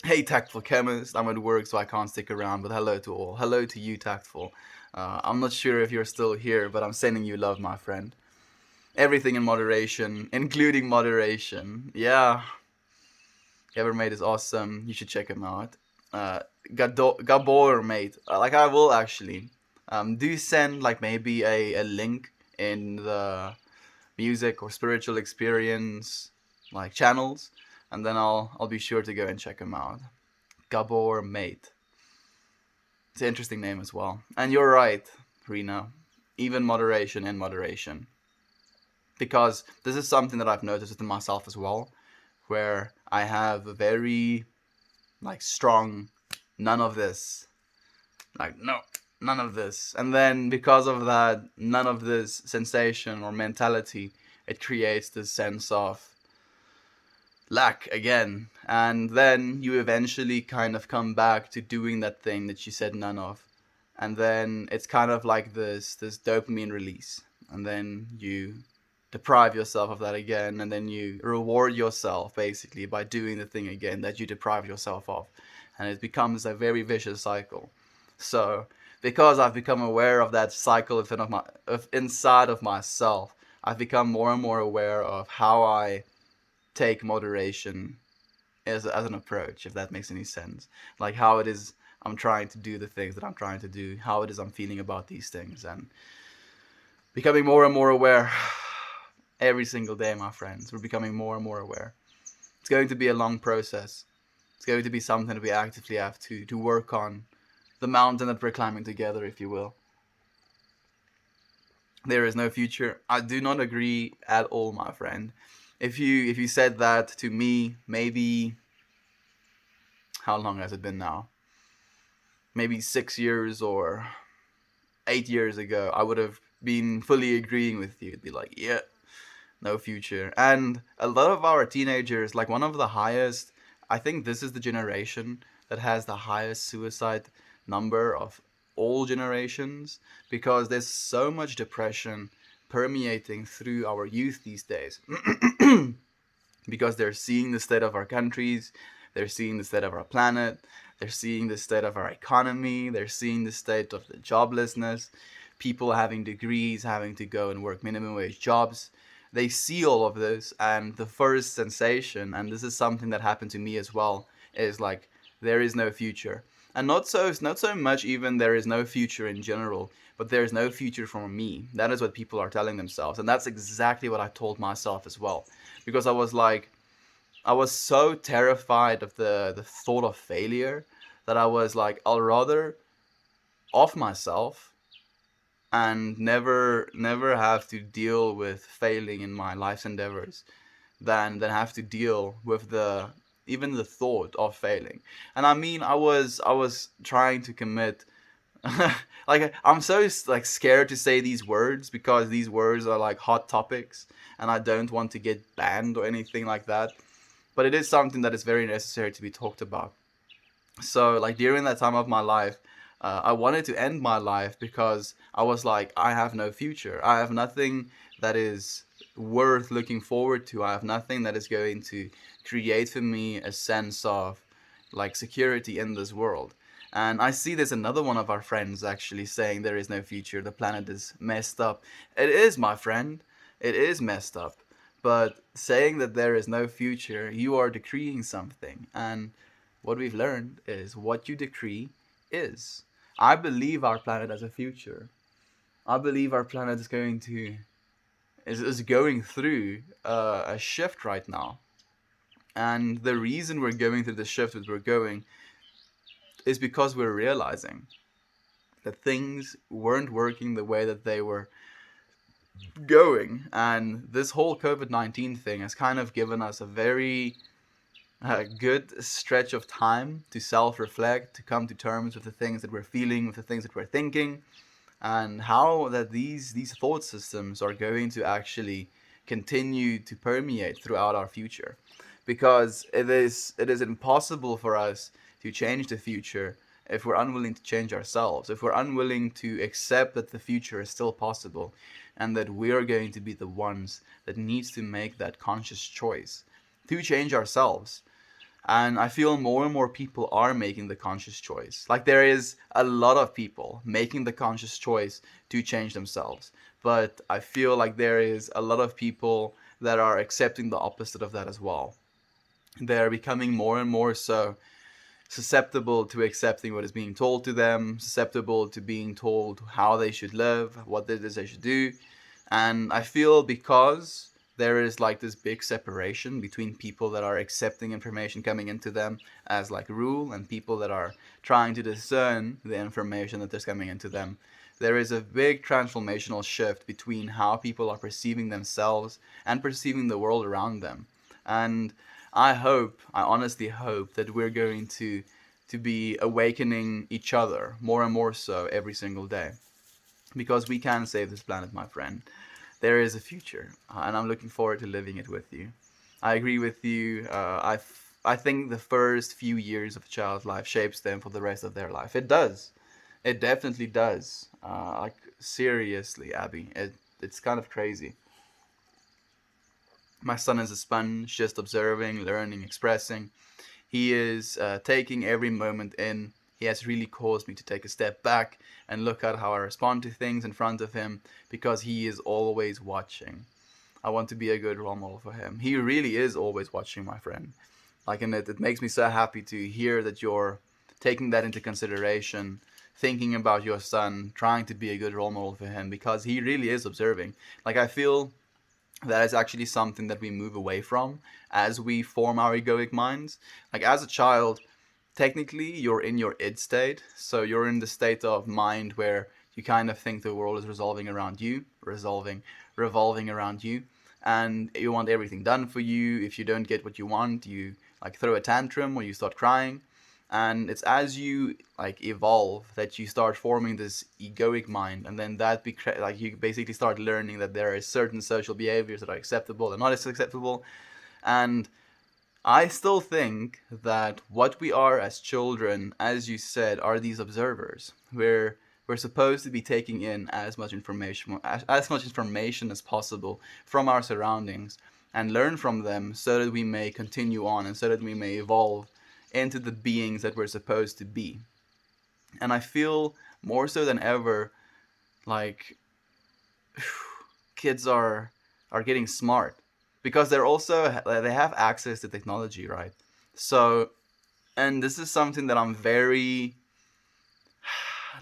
Hey, Tactful Chemist, I'm at work, so I can't stick around, but hello to all. Hello to you, Tactful. I'm not sure if you're still here, but I'm sending you love, my friend. Everything in moderation, including moderation. Yeah, Evermade is awesome. You should check him out. Uh, Gabor, mate. Like, I will actually. Do send, like, maybe a link in the music or spiritual experience, like, channels, and then I'll be sure to go and check him out. Gabor, mate. It's an interesting name as well. And you're right, Rena. Even moderation in moderation. Because this is something that I've noticed within myself as well, where I have a very, like, strong none of this. Like, no, none of this. And then because of that, none of this sensation or mentality, it creates this sense of lack again. And then you eventually kind of come back to doing that thing that you said none of. And then it's kind of like this dopamine release. And then you deprive yourself of that again, and then you reward yourself basically by doing the thing again that you deprive yourself of. And it becomes a very vicious cycle. So because I've become aware of that cycle inside of myself, I've become more and more aware of how I take moderation as an approach, if that makes any sense. Like how it is I'm trying to do the things that I'm trying to do, how it is I'm feeling about these things, and becoming more and more aware every single day, my friends. We're becoming more and more aware. It's going to be a long process. It's going to be something that we actively have to work on. The mountain that we're climbing together, if you will. There is no future. I do not agree at all, my friend. If you said that to me, maybe how long has it been now? Maybe 6 years or 8 years ago, I would have been fully agreeing with you. It'd be like, yeah, no future. And a lot of our teenagers, like one of the highest, I think this is the generation that has the highest suicide number of all generations, because there's so much depression permeating through our youth these days. Because they're seeing the state of our countries, they're seeing the state of our planet, they're seeing the state of our economy, they're seeing the state of the joblessness, people having degrees, having to go and work minimum wage jobs. They see all of this, and the first sensation, and this is something that happened to me as well, is like, there is no future. And not so much even there is no future in general, but there is no future for me. That is what people are telling themselves, and that's exactly what I told myself as well, because I was so terrified of the thought of failure that I was like, I'll rather off myself and never have to deal with failing in my life's endeavors than have to deal with the even the thought of failing. And I mean, I was trying to commit like, I'm so like scared to say these words, because these words are like hot topics and I don't want to get banned or anything like that, but it is something that is very necessary to be talked about. So like during that time of my life, I wanted to end my life because I was like, I have no future. I have nothing that is worth looking forward to. I have nothing that is going to create for me a sense of like security in this world. And I see this another one of our friends actually saying there is no future. The planet is messed up. It is, my friend. It is messed up. But saying that there is no future, you are decreeing something. And what we've learned is what you decree is. I believe our planet has a future. I believe our planet is going through a shift right now. And the reason we're going through the shift that we're going is because we're realizing that things weren't working the way that they were going. And this whole COVID-19 thing has kind of given us a very a good stretch of time to self-reflect, to come to terms with the things that we're feeling, with the things that we're thinking, and how that these thought systems are going to actually continue to permeate throughout our future, because it is impossible for us to change the future if we're unwilling to change ourselves, if we're unwilling to accept that the future is still possible, and that we are going to be the ones that needs to make that conscious choice to change ourselves. And I feel more and more people are making the conscious choice. Like, there is a lot of people making the conscious choice to change themselves. But I feel like there is a lot of people that are accepting the opposite of that as well. They're becoming more and more so susceptible to accepting what is being told to them, susceptible to being told how they should live, what it is they should do. And I feel because there is like this big separation between people that are accepting information coming into them as like rule and people that are trying to discern the information that is coming into them. There is a big transformational shift between how people are perceiving themselves and perceiving the world around them. And I honestly hope that we're going to be awakening each other more and more so every single day, because we can save this planet, my friend. There is a future, and I'm looking forward to living it with you. I agree with you. I think the first few years of a child's life shapes them for the rest of their life. It does. It definitely does. Like, seriously, Abby, it's kind of crazy. My son is a sponge, just observing, learning, expressing. He is taking every moment in. He has really caused me to take a step back and look at how I respond to things in front of him, because he is always watching. I want to be a good role model for him. He really is always watching, my friend. Like, and it makes me so happy to hear that you're taking that into consideration, thinking about your son, trying to be a good role model for him, because he really is observing. Like, I feel that is actually something that we move away from as we form our egoic minds. Like, as a child, technically you're in your id state, so you're in the state of mind where you kind of think the world is revolving around you, and you want everything done for you. If you don't get what you want, you like throw a tantrum or you start crying. And it's as you like evolve that you start forming this egoic mind, and then like you basically start learning that there are certain social behaviors that are acceptable and not as acceptable. And I still think that what we are as children, as you said, are these observers. We're supposed to be taking in as much information as possible from our surroundings and learn from them, so that we may continue on and so that we may evolve into the beings that we're supposed to be. And I feel more so than ever like kids are getting smart, because they have access to technology, right? So, and this is something that I'm very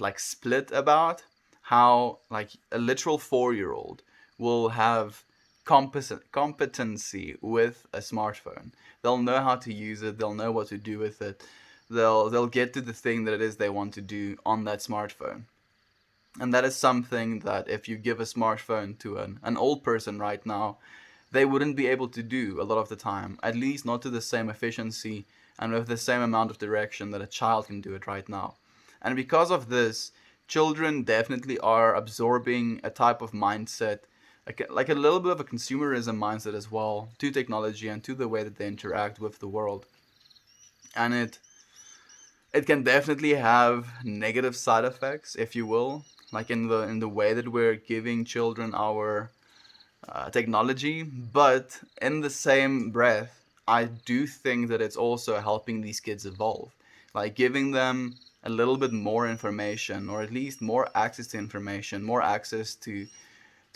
like split about, how like a literal 4-year-old will have competency with a smartphone. They'll know how to use it, they'll know what to do with it, they'll get to the thing that it is they want to do on that smartphone. And that is something that if you give a smartphone to an old person right now, they wouldn't be able to do a lot of the time, at least not to the same efficiency and with the same amount of direction that a child can do it right now. And because of this, children definitely are absorbing a type of mindset, like a little bit of a consumerism mindset as well, to technology and to the way that they interact with the world. And it can definitely have negative side effects, if you will, like in the way that we're giving children our technology. But in the same breath, I do think that it's also helping these kids evolve, like giving them a little bit more information, or at least more access to information, more access to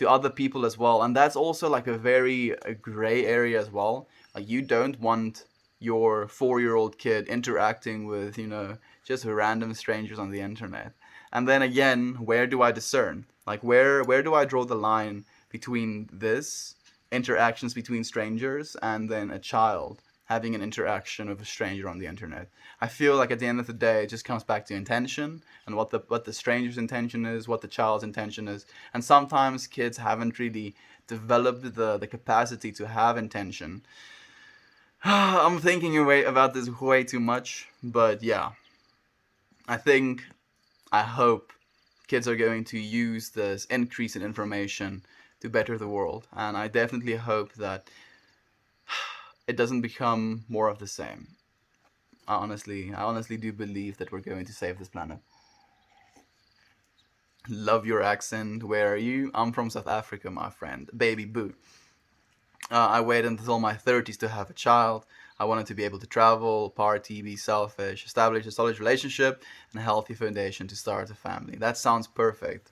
other people as well. And that's also like a gray area as well. Like, you don't want your 4-year-old kid interacting with, just random strangers on the internet. And then again, where do I discern? Like, where do I draw the line between this interactions between strangers and then a child having an interaction with a stranger on the internet? I feel like at the end of the day, it just comes back to intention and what the stranger's intention is, what the child's intention is. And sometimes kids haven't really developed the capacity to have intention. I'm thinking about this way too much, but yeah, I think, I hope kids are going to use this increase in information to better the world, and I definitely hope that it doesn't become more of the same. I honestly do believe that we're going to save this planet. Love your accent. Where are you? I'm from South Africa, my friend. Baby boo. I waited until my 30s to have a child. I wanted to be able to travel, party, be selfish, establish a solid relationship, and a healthy foundation to start a family. That sounds perfect.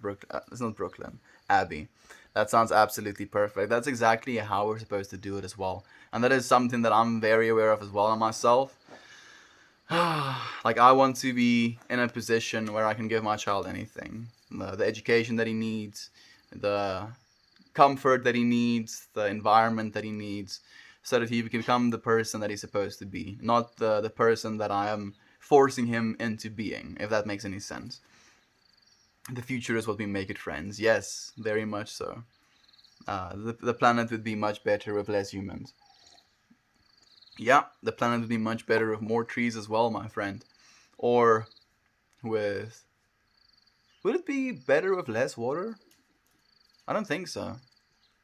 It's not Brooklyn, Abby. That sounds absolutely perfect. That's exactly how we're supposed to do it as well. And that is something that I'm very aware of as well on myself. Like, I want to be in a position where I can give my child anything, the education that he needs, the comfort that he needs, the environment that he needs, so that he can become the person that he's supposed to be, not the person that I am forcing him into being, if that makes any sense. The future is what we make it, friends. Yes, very much so. The planet would be much better with less humans. Yeah, the planet would be much better with more trees as well, my friend. Or with. Would it be better with less water? I don't think so.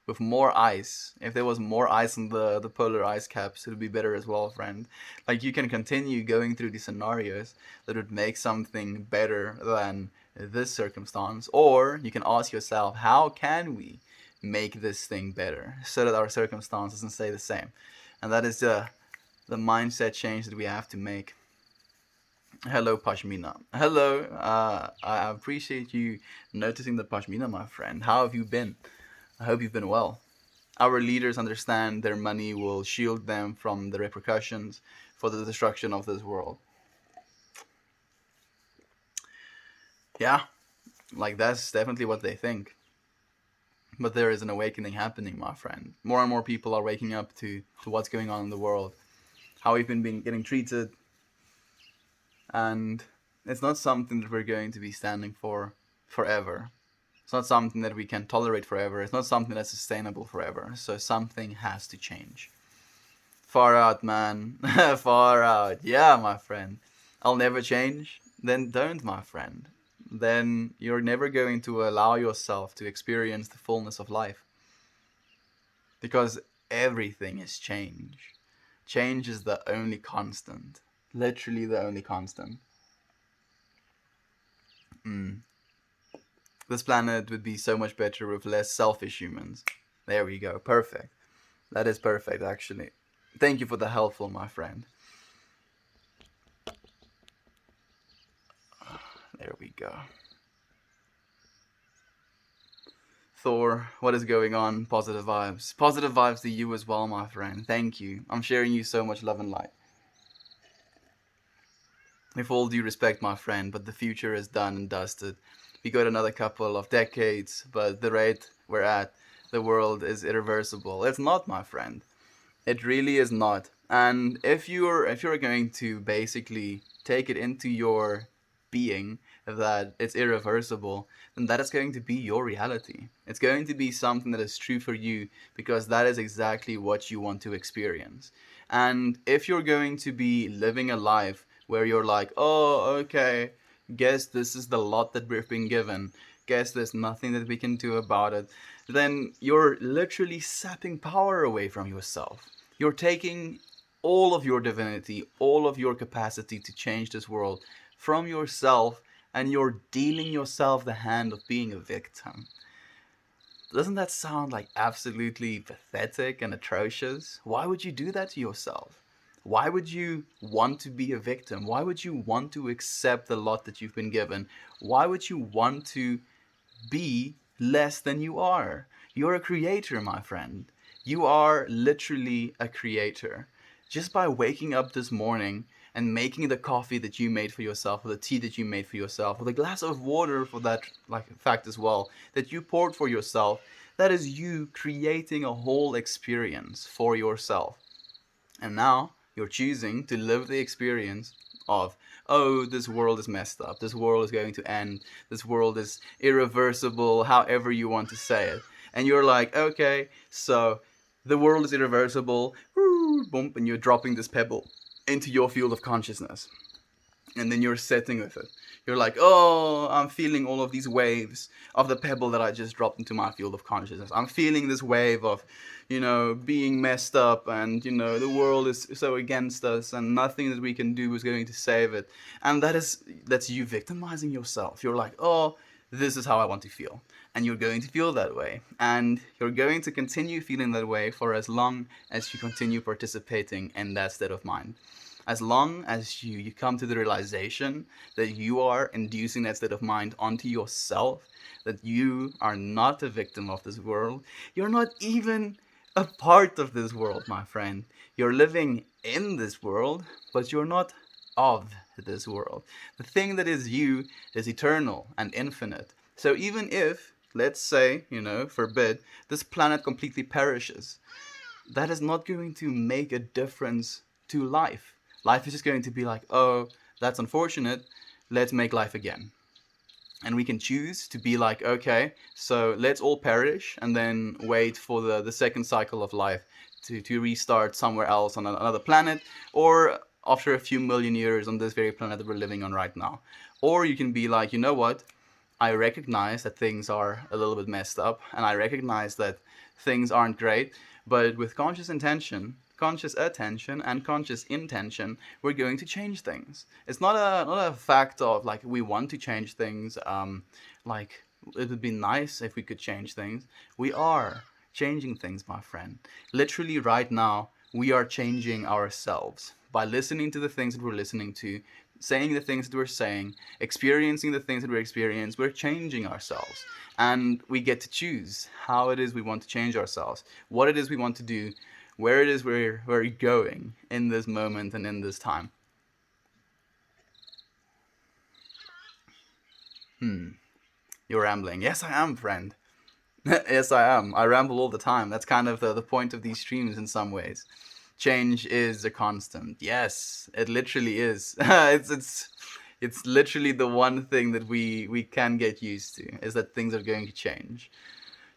With more ice. If there was more ice in the polar ice caps, it would be better as well, friend. Like, you can continue going through these scenarios that would make something better than this circumstance, or you can ask yourself, how can we make this thing better so that our circumstance doesn't stay the same? And that is the mindset change that we have to make. Hello, Pashmina. Hello. I appreciate you noticing the Pashmina, my friend. How have you been? I hope you've been well. Our leaders understand their money will shield them from the repercussions for the destruction of this world. Yeah, like, that's definitely what they think. But there is an awakening happening, my friend. More and more people are waking up to what's going on in the world, how we've been getting treated, and it's not something that we're going to be standing for forever. It's not something that we can tolerate forever. It's not something that's sustainable forever. So something has to change. Far out, man. Far out. Yeah, my friend. I'll never change. Then don't, my friend. Then you're never going to allow yourself to experience the fullness of life. Because everything is change. Change is the only constant. Literally the only constant. Mm. This planet would be so much better with less selfish humans. There we go. Perfect. That is perfect, actually. Thank you for the helpful, my friend. There we go. Thor, what is going on? Positive vibes. Positive vibes to you as well, my friend. Thank you. I'm sharing you so much love and light. With all due respect, my friend, but the future is done and dusted. We got another couple of decades, but the rate we're at, the world is irreversible. It's not, my friend. It really is not. And if you're going to basically take it into your being that it's irreversible, then that is going to be your reality. It's going to be something that is true for you because that is exactly what you want to experience. And if you're going to be living a life where you're like, oh, okay, guess this is the lot that we've been given, guess there's nothing that we can do about it, then you're literally sapping power away from yourself. You're taking all of your divinity, all of your capacity to change this world from yourself, and you're dealing yourself the hand of being a victim. Doesn't that sound like absolutely pathetic and atrocious? Why would you do that to yourself? Why would you want to be a victim? Why would you want to accept the lot that you've been given? Why would you want to be less than you are? You're a creator, my friend. You are literally a creator. Just by waking up this morning and making the coffee that you made for yourself, or the tea that you made for yourself, or the glass of water for that like fact as well, that you poured for yourself, that is you creating a whole experience for yourself. And now you're choosing to live the experience of, oh, this world is messed up, this world is going to end, this world is irreversible, however you want to say it. And you're like, okay, so the world is irreversible. boom, and you're dropping this pebble into your field of consciousness. And then you're sitting with it. You're like, oh, I'm feeling all of these waves of the pebble that I just dropped into my field of consciousness. I'm feeling this wave of, being messed up, and, the world is so against us, and nothing that we can do is going to save it. And that's you victimizing yourself. You're like, oh, this is how I want to feel. And you're going to feel that way. And you're going to continue feeling that way for as long as you continue participating in that state of mind. As long as you come to the realization that you are inducing that state of mind onto yourself, that you are not a victim of this world, you're not even a part of this world, my friend. You're living in this world, but you're not of this world. The thing that is you is eternal and infinite. So even if, let's say, forbid, this planet completely perishes, that is not going to make a difference to life. Life is just going to be like, oh, that's unfortunate, let's make life again. And we can choose to be like, okay, so let's all perish and then wait for the second cycle of life to restart somewhere else on another planet, or after a few million years on this very planet that we're living on right now. Or you can be like, you know what, I recognize that things are a little bit messed up, and I recognize that things aren't great, but with conscious attention and conscious intention, we're going to change things. It's not a fact of like we want to change things, like it would be nice if we could change things. We are changing things, my friend. Literally right now, we are changing ourselves by listening to the things that we're listening to, saying the things that we're saying, experiencing the things that we're experiencing. We're changing ourselves, and we get to choose how it is we want to change ourselves, what it is we want to do, where it is we're going in this moment and in this time. You're rambling. Yes, I am, friend. Yes, I am. I ramble all the time. That's kind of the point of these streams in some ways. Change is a constant. Yes, it literally is. It's literally the one thing that we can get used to, is that things are going to change.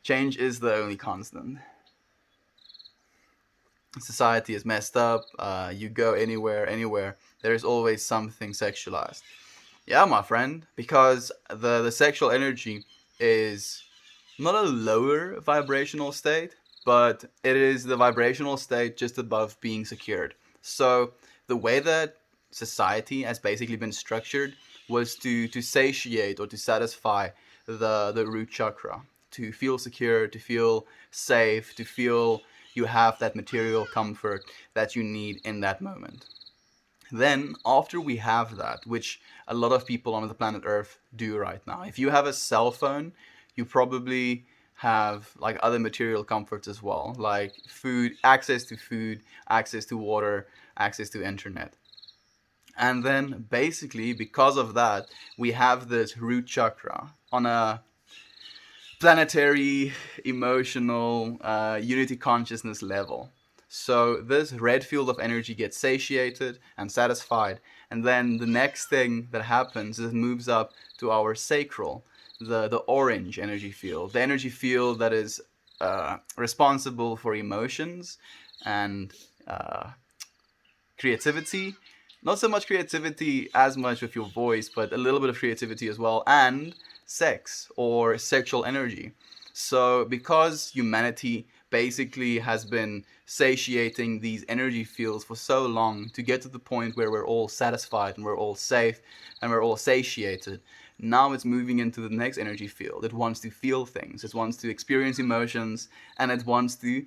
Change is the only constant. Society is messed up. You go anywhere, there's always something sexualized. Yeah, my friend, because the sexual energy is not a lower vibrational state, but it is the vibrational state just above being secured. So the way that society has basically been structured was to satiate or to satisfy the root chakra, to feel secure, to feel safe, to feel you have that material comfort that you need in that moment. Then, after we have that, which a lot of people on the planet Earth do right now, if you have a cell phone, you probably have like other material comforts as well, like food, access to water, access to internet. And then basically, because of that, we have this root chakra on a planetary, emotional, unity consciousness level. So this red field of energy gets satiated and satisfied, and then the next thing that happens is it moves up to our sacral, the orange energy field, the energy field that is responsible for emotions and creativity. Not so much creativity as much with your voice, but a little bit of creativity as well, and sex or sexual energy. So because humanity basically has been satiating these energy fields for so long to get to the point where we're all satisfied and we're all safe and we're all satiated, now it's moving into the next energy field. It wants to feel things, it wants to experience emotions, and it wants to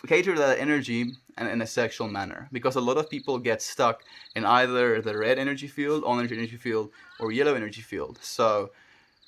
cater to that energy and in a sexual manner, because a lot of people get stuck in either the red energy field, orange energy field, or yellow energy field. So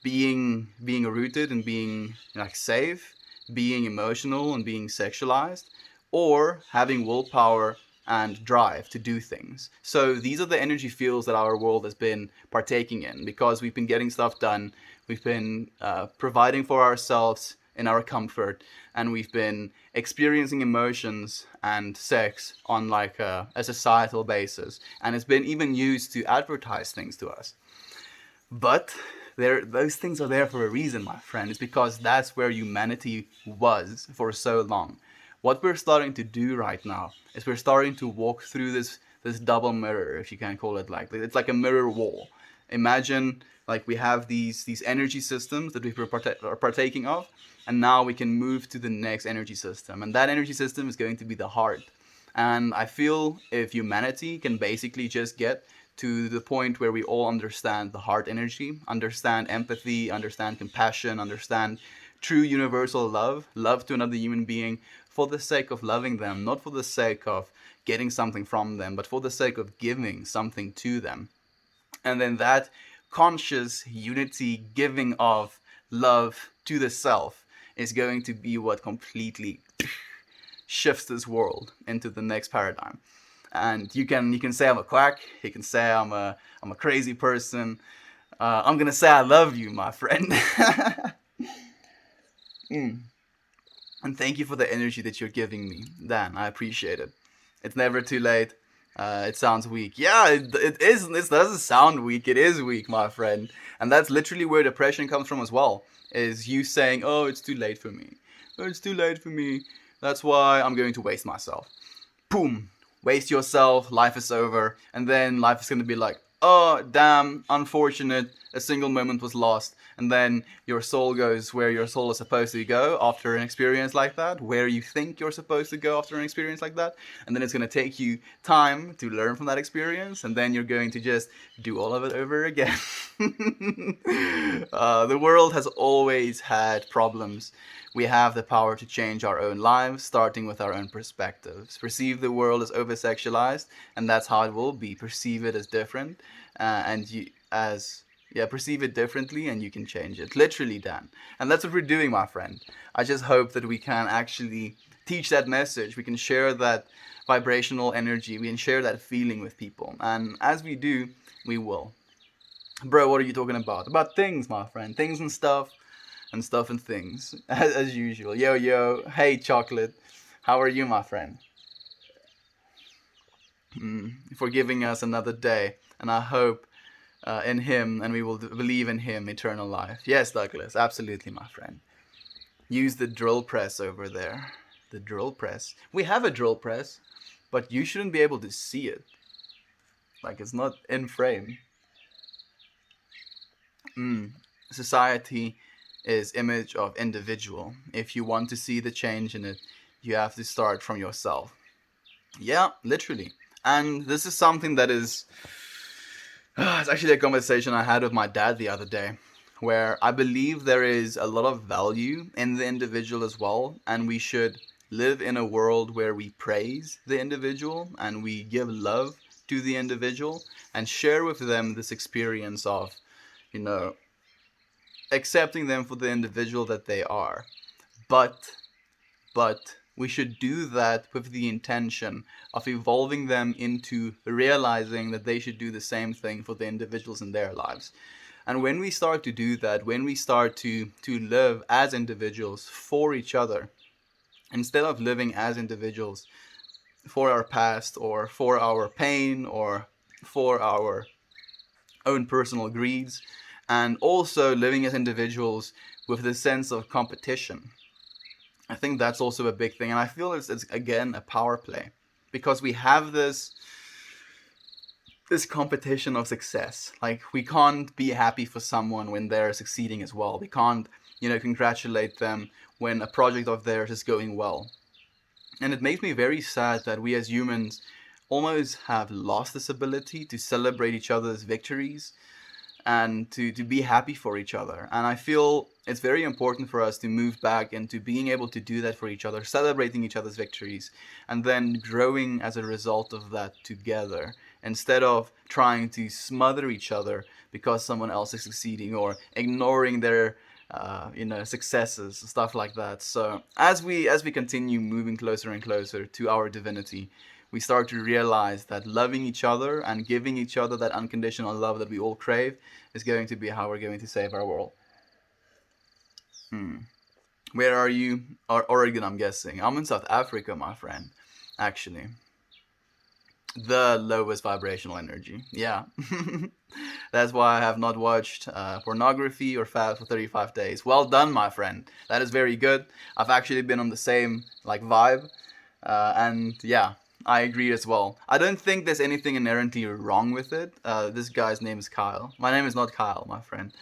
being rooted and being like safe, being emotional and being sexualized, or having willpower and drive to do things. So these are the energy fields that our world has been partaking in, because we've been getting stuff done, we've been providing for ourselves in our comfort, and we've been experiencing emotions and sex on like a societal basis, and it's been even used to advertise things to us. But those things are there for a reason, my friend. It's because that's where humanity was for so long. what we're starting to do right now is we're starting to walk through this double mirror, if you can call it like. It's like a mirror wall. Imagine like we have these energy systems that are partaking of, and now we can move to the next energy system, and that energy system is going to be the heart. And I feel if humanity can basically just get to the point where we all understand the heart energy, understand empathy, understand compassion, understand true universal love, love to another human being for the sake of loving them, not for the sake of getting something from them, but for the sake of giving something to them. And then that conscious unity giving of love to the self is going to be what completely shifts this world into the next paradigm. And you can say I'm a quack, you can say I'm a crazy person. I'm gonna say I love you, my friend. Mm. And thank you for the energy that you're giving me, Dan. I appreciate it. It's never too late. It sounds weak. Yeah, it is. It doesn't sound weak. It is weak, my friend. And that's literally where depression comes from as well. Is you saying, "Oh, it's too late for me. Oh, it's too late for me. That's why I'm going to waste myself." Boom, waste yourself, life is over, and then life is going to be like, oh damn, unfortunate, a single moment was lost, and then your soul goes where your soul is supposed to go after an experience like that, where you think you're supposed to go after an experience like that, and then it's going to take you time to learn from that experience, and then you're going to just do all of it over again. The world has always had problems. We have the power to change our own lives, starting with our own perspectives. Perceive the world as over-sexualized, and that's how it will be. Perceive it as different, and you as yeah, perceive it differently, and you can change it. Literally, Dan. And that's what we're doing, my friend. I just hope that we can actually teach that message. We can share that vibrational energy. We can share that feeling with people. And as we do, we will. Bro, what are you talking about? About things, my friend. Things and stuff and things. As usual. Yo, yo. Hey, Chocolate. How are you, my friend? For giving us another day. And I hope in him, and we will believe in him, eternal life. Yes, Douglas. Absolutely, my friend. Use the drill press over there. The drill press. We have a drill press, but you shouldn't be able to see it. Like, it's not in frame. Society is image of individual. If you want to see the change in it, you have to start from yourself. Yeah, literally. And this is something that is it's actually a conversation I had with my dad the other day, where I believe there is a lot of value in the individual as well, and we should live in a world where we praise the individual and we give love to the individual and share with them this experience of, you know, accepting them for the individual that they are. But we should do that with the intention of evolving them into realizing that they should do the same thing for the individuals in their lives. And when we start to do that, when we start to live as individuals for each other, instead of living as individuals for our past or for our pain or for our own personal greeds, and also living as individuals with the sense of competition. I think that's also a big thing, and I feel it's again a power play because we have this competition of success. Like we can't be happy for someone when they're succeeding as well. We can't, congratulate them when a project of theirs is going well. And it makes me very sad that we as humans almost have lost this ability to celebrate each other's victories and to be happy for each other. And I feel it's very important for us to move back into being able to do that for each other, celebrating each other's victories, and then growing as a result of that together, instead of trying to smother each other because someone else is succeeding or ignoring their successes, stuff like that. So as we continue moving closer and closer to our divinity, we start to realize that loving each other and giving each other that unconditional love that we all crave is going to be how we're going to save our world. Where are you? Oregon, I'm guessing. I'm in South Africa, my friend, actually. The lowest vibrational energy. Yeah. That's why I have not watched pornography or fast for 35 days. Well done, my friend. That is very good. I've actually been on the same like vibe. And yeah, I agree as well. I don't think there's anything inherently wrong with it. This guy's name is Kyle. My name is not Kyle, my friend.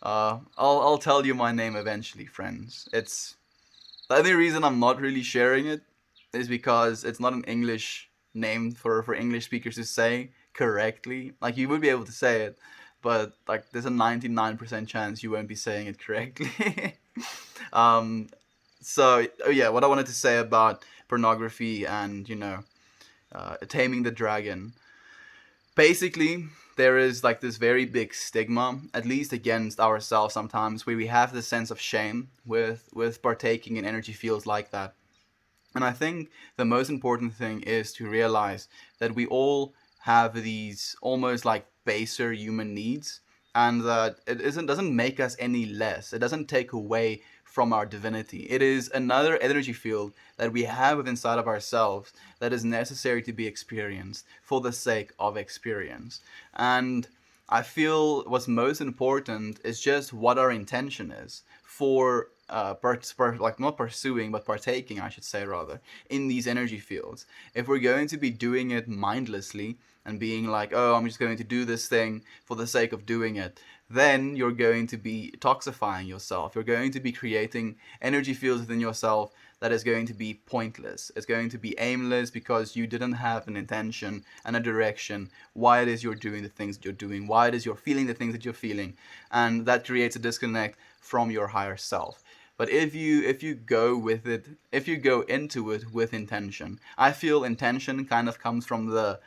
I'll tell you my name eventually, friends. It's the only reason I'm not really sharing it is because it's not an English name for English speakers to say correctly. Like you would be able to say it, but like there's a 99% chance you won't be saying it correctly. um, so oh yeah, what I wanted to say about pornography and taming the dragon. Basically, there is like this very big stigma, at least against ourselves sometimes, where we have this sense of shame with partaking in energy fields like that. And I think the most important thing is to realize that we all have these almost like baser human needs, and that it isn't doesn't make us any less. It doesn't take away from our divinity. It is another energy field that we have within inside of ourselves that is necessary to be experienced for the sake of experience. And I feel what's most important is just what our intention is for like not pursuing but partaking, I should say rather, in these energy fields. If we're going to be doing it mindlessly and being like, oh, I'm just going to do this thing for the sake of doing it, then you're going to be toxifying yourself. You're going to be creating energy fields within yourself that is going to be pointless. It's going to be aimless because you didn't have an intention and a direction why it is you're doing the things that you're doing, why it is you're feeling the things that you're feeling, and that creates a disconnect from your higher self. But if you go with it, if you go into it with intention, I feel intention kind of comes from the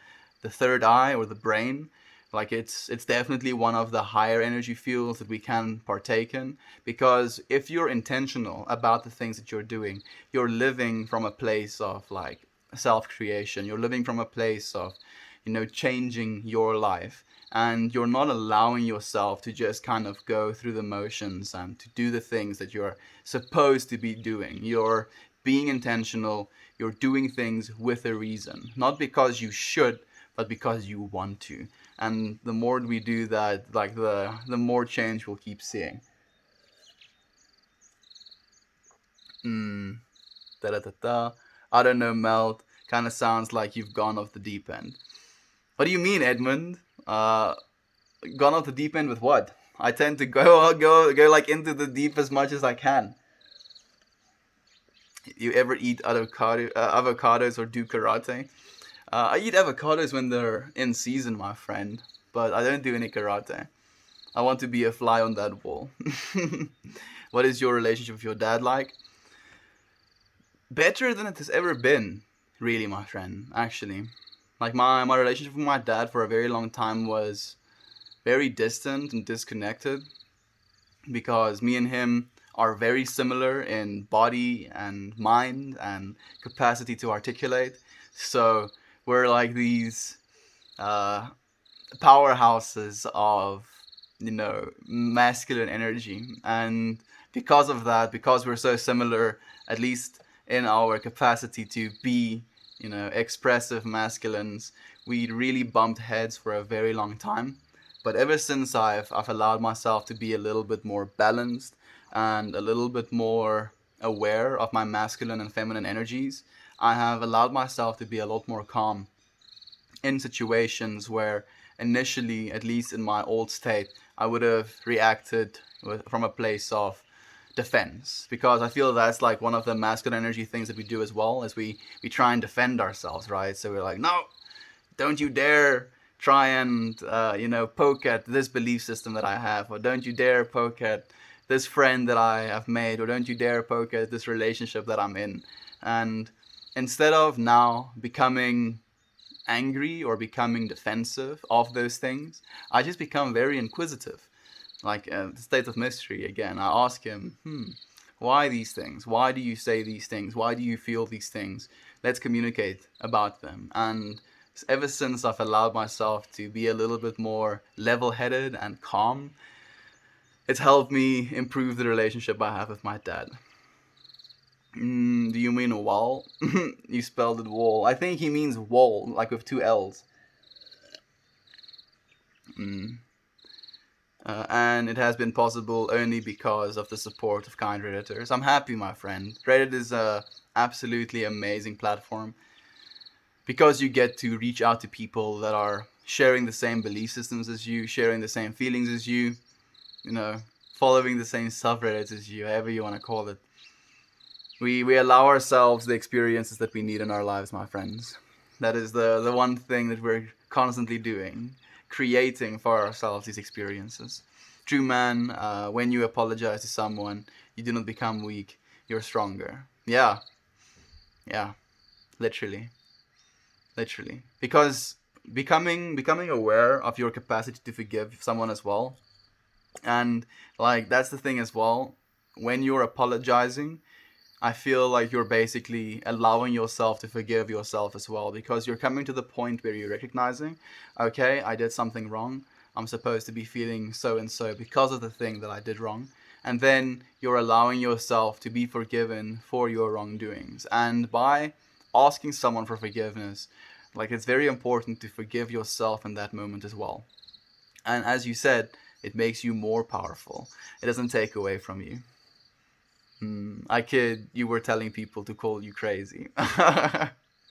third eye or the brain. Like it's definitely one of the higher energy fields that we can partake in, because if you're intentional about the things that you're doing, you're living from a place of like self creation. You're living from a place of changing your life, and you're not allowing yourself to just kind of go through the motions and to do the things that you're supposed to be doing. You're being intentional. You're doing things with a reason, not because you should, but because you want to. And the more we do that, like the more change we'll keep seeing. Da da da da. I don't know, Melt. Kind of sounds like you've gone off the deep end. What do you mean, Edmund? Gone off the deep end with what? I tend to go like into the deep as much as I can. You ever eat avocados or do karate? I eat avocados when they're in season, my friend, but I don't do any karate. I want to be a fly on that wall. What is your relationship with your dad like? Better than it has ever been, really, my friend, actually. Like my relationship with my dad for a very long time was very distant and disconnected, because me and him are very similar in body and mind and capacity to articulate. So we're like these uh, powerhouses of masculine energy, and because of that, because we're so similar, at least in our capacity to be expressive masculines, we really bumped heads for a very long time. But ever since I've allowed myself to be a little bit more balanced and a little bit more aware of my masculine and feminine energies, I have allowed myself to be a lot more calm in situations where initially, at least in my old state, I would have reacted from a place of defense, because I feel that's like one of the masculine energy things that we do as well, is we try and defend ourselves, right? So we're like, no, don't you dare try and poke at this belief system that I have, or don't you dare poke at this friend that I have made, or don't you dare poke at this relationship that I'm in. And instead of now becoming angry or becoming defensive of those things, I just become very inquisitive. Like the state of mystery again. I ask him, why these things? Why do you say these things? Why do you feel these things? Let's communicate about them. And ever since I've allowed myself to be a little bit more level-headed and calm, it's helped me improve the relationship I have with my dad. Do you mean wall? You spelled it wall. I think he means wall, like with two L's. Mm. And it has been possible only because of the support of kind Redditors. I'm happy, my friend. Reddit is a absolutely amazing platform because you get to reach out to people that are sharing the same belief systems as you, sharing the same feelings as you know, following the same subreddits as you, however you want to call it. We allow ourselves the experiences that we need in our lives, my friends. That is the one thing that we're constantly doing, creating for ourselves these experiences. True man, when you apologize to someone, you do not become weak, you're stronger. Yeah, yeah, literally. Literally. Because becoming aware of your capacity to forgive someone as well, and like that's the thing as well, when you're apologizing, I feel like you're basically allowing yourself to forgive yourself as well, because you're coming to the point where you're recognizing, okay, I did something wrong. I'm supposed to be feeling so and so because of the thing that I did wrong. And then you're allowing yourself to be forgiven for your wrongdoings. And by asking someone for forgiveness, like it's very important to forgive yourself in that moment as well. And as you said, it makes you more powerful. It doesn't take away from you. I kid, you were telling people to call you crazy.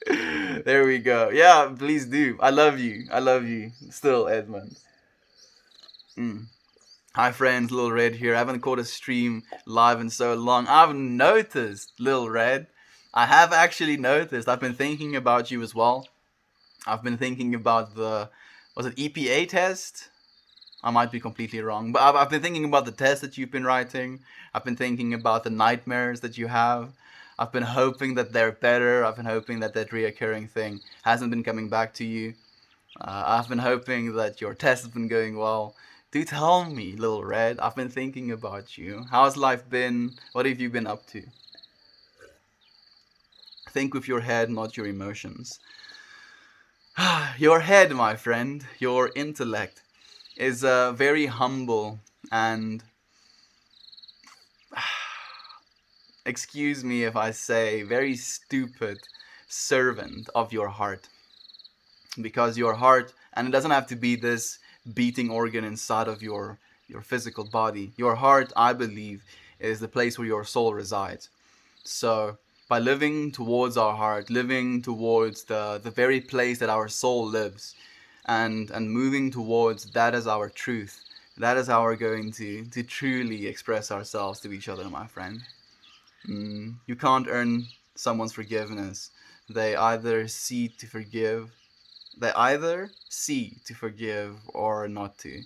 There we go. Yeah, please do. I love you. I love you. Still, Edmund. Mm. Hi, friends. Little Red here. I haven't caught a stream live in so long. I've noticed, Little Red. I have actually noticed. I've been thinking about you as well. I've been thinking about was it EPA test? I might be completely wrong, but I've been thinking about the tests that you've been writing. I've been thinking about the nightmares that you have. I've been hoping that they're better. I've been hoping that that reoccurring thing hasn't been coming back to you. I've been hoping that your test has been going well. Do tell me, Little Red. I've been thinking about you. How's life been? What have you been up to? Think with your head, not your emotions. Your head, my friend, your intellect, is very humble and, excuse me if I say, very stupid servant of your heart. Because your heart, and it doesn't have to be this beating organ inside of your physical body. Your heart, I believe, is the place where your soul resides. So by living towards our heart, living towards the very place that our soul lives, and moving towards that as our truth, that is how we're going to truly express ourselves to each other, my friend. You can't earn someone's forgiveness. They either see to forgive, they either see to forgive or not to.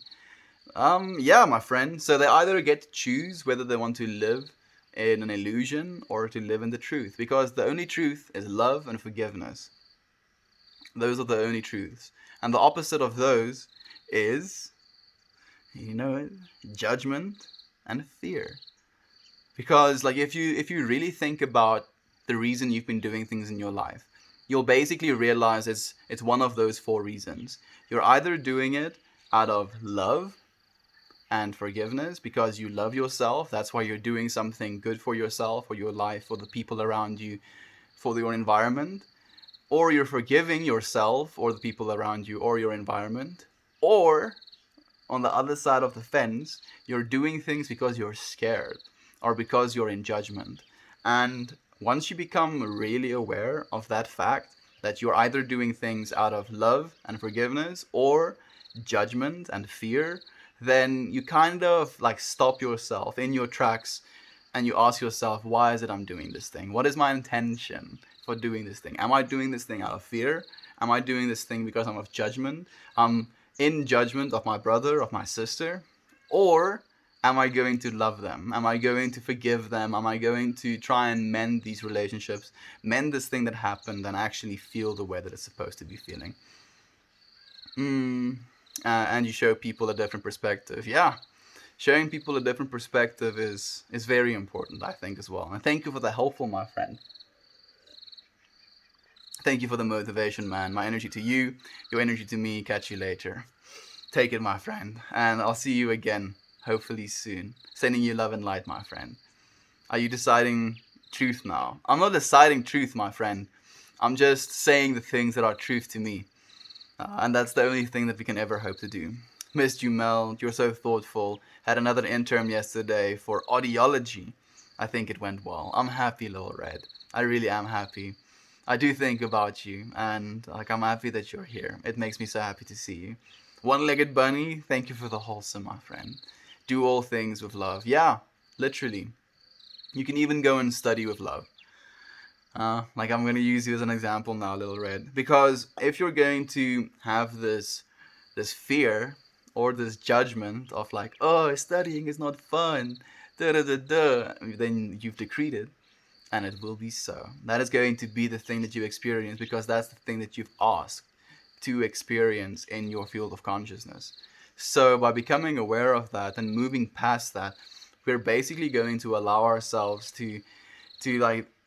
Yeah, my friend. So they either get to choose whether they want to live in an illusion or to live in the truth, because the only truth is love and forgiveness. Those are the only truths, and the opposite of those is, you know it, judgment and fear. Because like if you really think about the reason you've been doing things in your life, you'll basically realize it's one of those four reasons. You're either doing it out of love and forgiveness because you love yourself. That's why you're doing something good for yourself, for your life, for the people around you, for your environment. Or you're forgiving yourself or the people around you or your environment. Or on the other side of the fence, you're doing things because you're scared or because you're in judgment. And once you become really aware of that fact, that you're either doing things out of love and forgiveness or judgment and fear, then you kind of like stop yourself in your tracks and you ask yourself, why is it I'm doing this thing? What is my intention for doing this thing? Am I doing this thing out of fear? Am I doing this thing because I'm of judgment? In judgment of my brother, of my sister? Or am I going to love them? Am I going to forgive them? Am I going to try and mend these relationships, mend this thing that happened, and actually feel the way that it's supposed to be feeling? And you show people a different perspective. Yeah, showing people a different perspective is very important, I think, as well. And thank you for the helpful, my friend. Thank you for the motivation, man. My energy to you, your energy to me. Catch you later. Take it, my friend. And I'll see you again, hopefully soon. Sending you love and light, my friend. Are you deciding truth now. I'm not deciding truth, my friend. I'm just saying the things that are truth to me. And that's the only thing that we can ever hope to do. Missed you, Mel. You're so thoughtful. Had another intern yesterday for audiology. I think it went well. I'm happy, Lil Red. I really am happy. I do think about you, and I'm happy that you're here. It makes me so happy to see you. One-legged bunny, thank you for the wholesome, my friend. Do all things with love. Yeah, literally. You can even go and study with love. I'm going to use you as an example now, Little Red. Because if you're going to have this fear or this judgment of oh, studying is not fun, then you've decreed it, and it will be so. That is going to be the thing that you experience, because that's the thing that you've asked to experience in your field of consciousness. So by becoming aware of that and moving past that, we're basically going to allow ourselves to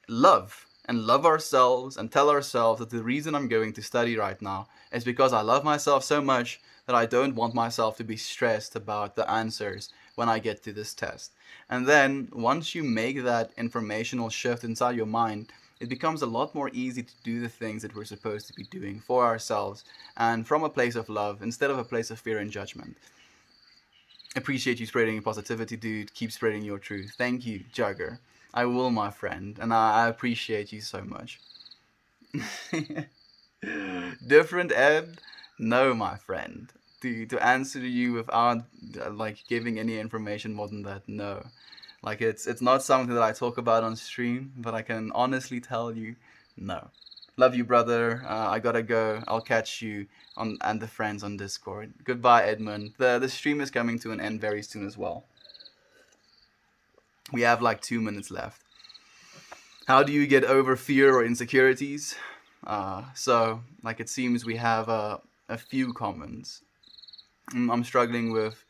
love ourselves and tell ourselves that the reason I'm going to study right now is because I love myself so much that I don't want myself to be stressed about the answers when I get to this test. And then once you make that informational shift inside your mind, it becomes a lot more easy to do the things that we're supposed to be doing for ourselves, and from a place of love instead of a place of fear and judgment. Appreciate you spreading your positivity, dude. Keep spreading your truth. Thank you, Jugger. I will, my friend, and I appreciate you so much. Different Ed? No, my friend. To answer you without giving any information more than that, no. It's not something that I talk about on stream, but I can honestly tell you, no. Love you, brother. I gotta go. I'll catch you and the friends on Discord. Goodbye, Edmund. The stream is coming to an end very soon as well. We have 2 minutes left. How do you get over fear or insecurities? So it seems we have a few comments. I'm struggling with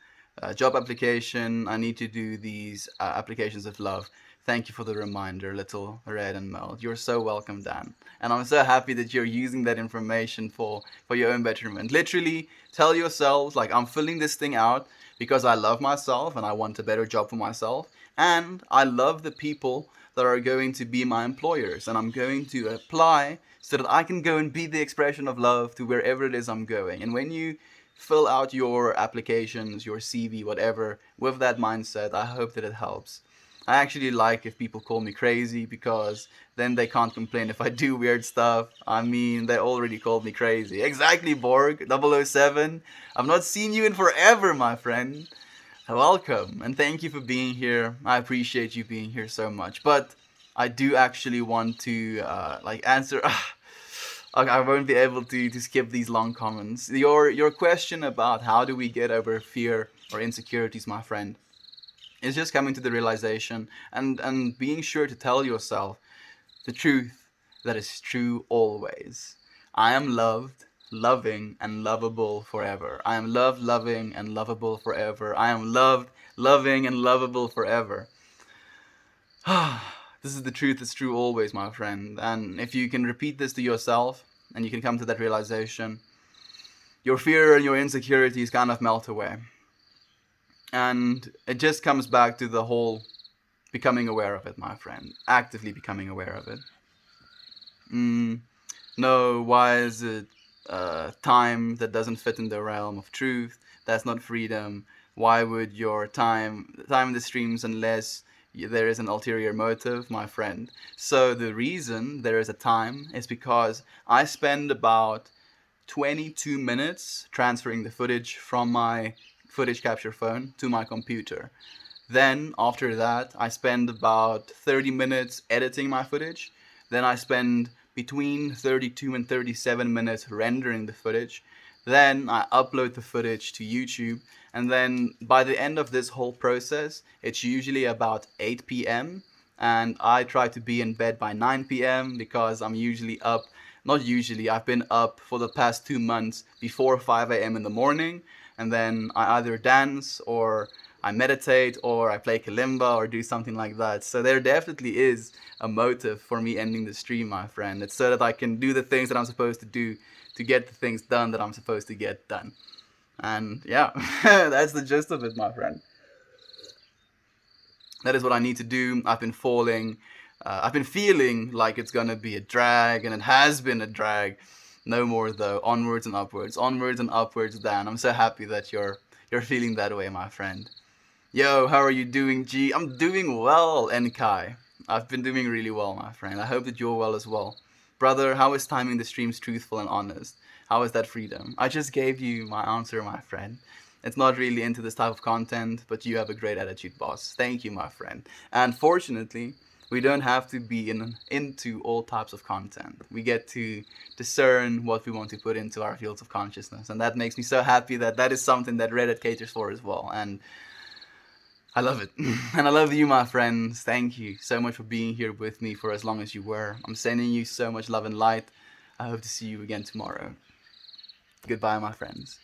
job application. I need to do these applications of love. Thank you for the reminder, Little Red and Mel. You're so welcome, Dan. And I'm so happy that you're using that information for your own betterment. Literally, tell yourselves, I'm filling this thing out because I love myself and I want a better job for myself. And I love the people that are going to be my employers. And I'm going to apply so that I can go and be the expression of love to wherever it is I'm going. And when you fill out your applications, your CV, whatever, with that mindset, I hope that it helps. I actually like if people call me crazy, because then they can't complain if I do weird stuff. I mean, they already called me crazy. Exactly, Borg, 007. I've not seen you in forever, my friend. Welcome, and thank you for being here. I appreciate you being here so much. But I do actually want to answer... I won't be able to skip these long comments. Your question about how do we get over fear or insecurities, my friend, is just coming to the realization and being sure to tell yourself the truth that is true always. I am loved, loving, and lovable forever. I am loved, loving, and lovable forever. I am loved, loving, and lovable forever. This is the truth that's true always, my friend. And if you can repeat this to yourself and you can come to that realization, your fear and your insecurities kind of melt away. And it just comes back to the whole becoming aware of it, my friend. Actively becoming aware of it. No, why is it time that doesn't fit in the realm of truth? That's not freedom. Why would your time the streams unless there is an ulterior motive, my friend? So the reason there is a time is because I spend about 22 minutes transferring the footage from my footage capture phone to my computer. Then after that, I spend about 30 minutes editing my footage. Then I spend between 32 and 37 minutes rendering the footage. Then I upload the footage to YouTube. And then by the end of this whole process, it's usually about 8 p.m. And I try to be in bed by 9 p.m. because I'm usually up. Not usually, I've been up for the past 2 months before 5 a.m. in the morning. And then I either dance or I meditate or I play kalimba or do something like that. So there definitely is a motive for me ending the stream, my friend. It's so that I can do the things that I'm supposed to do to get the things done that I'm supposed to get done. And yeah, that's the gist of it, my friend. That is what I need to do. I've been falling I've been feeling like it's gonna be a drag, and it has been a drag. No more though. Onwards and upwards, Dan. I'm so happy that you're feeling that way, my friend. Yo, how are you doing, G? I'm doing well, Enkai. I've been doing really well, my friend. I hope that you're well as well. Brother, how is timing the streams truthful and honest? How is that freedom? I just gave you my answer, my friend. It's not really into this type of content, but you have a great attitude, boss. Thank you, my friend. And fortunately, we don't have to be into all types of content. We get to discern what we want to put into our fields of consciousness. And that makes me so happy that that is something that Reddit caters for as well. And I love it. And I love you, my friends. Thank you so much for being here with me for as long as you were. I'm sending you so much love and light. I hope to see you again tomorrow. Goodbye, my friends.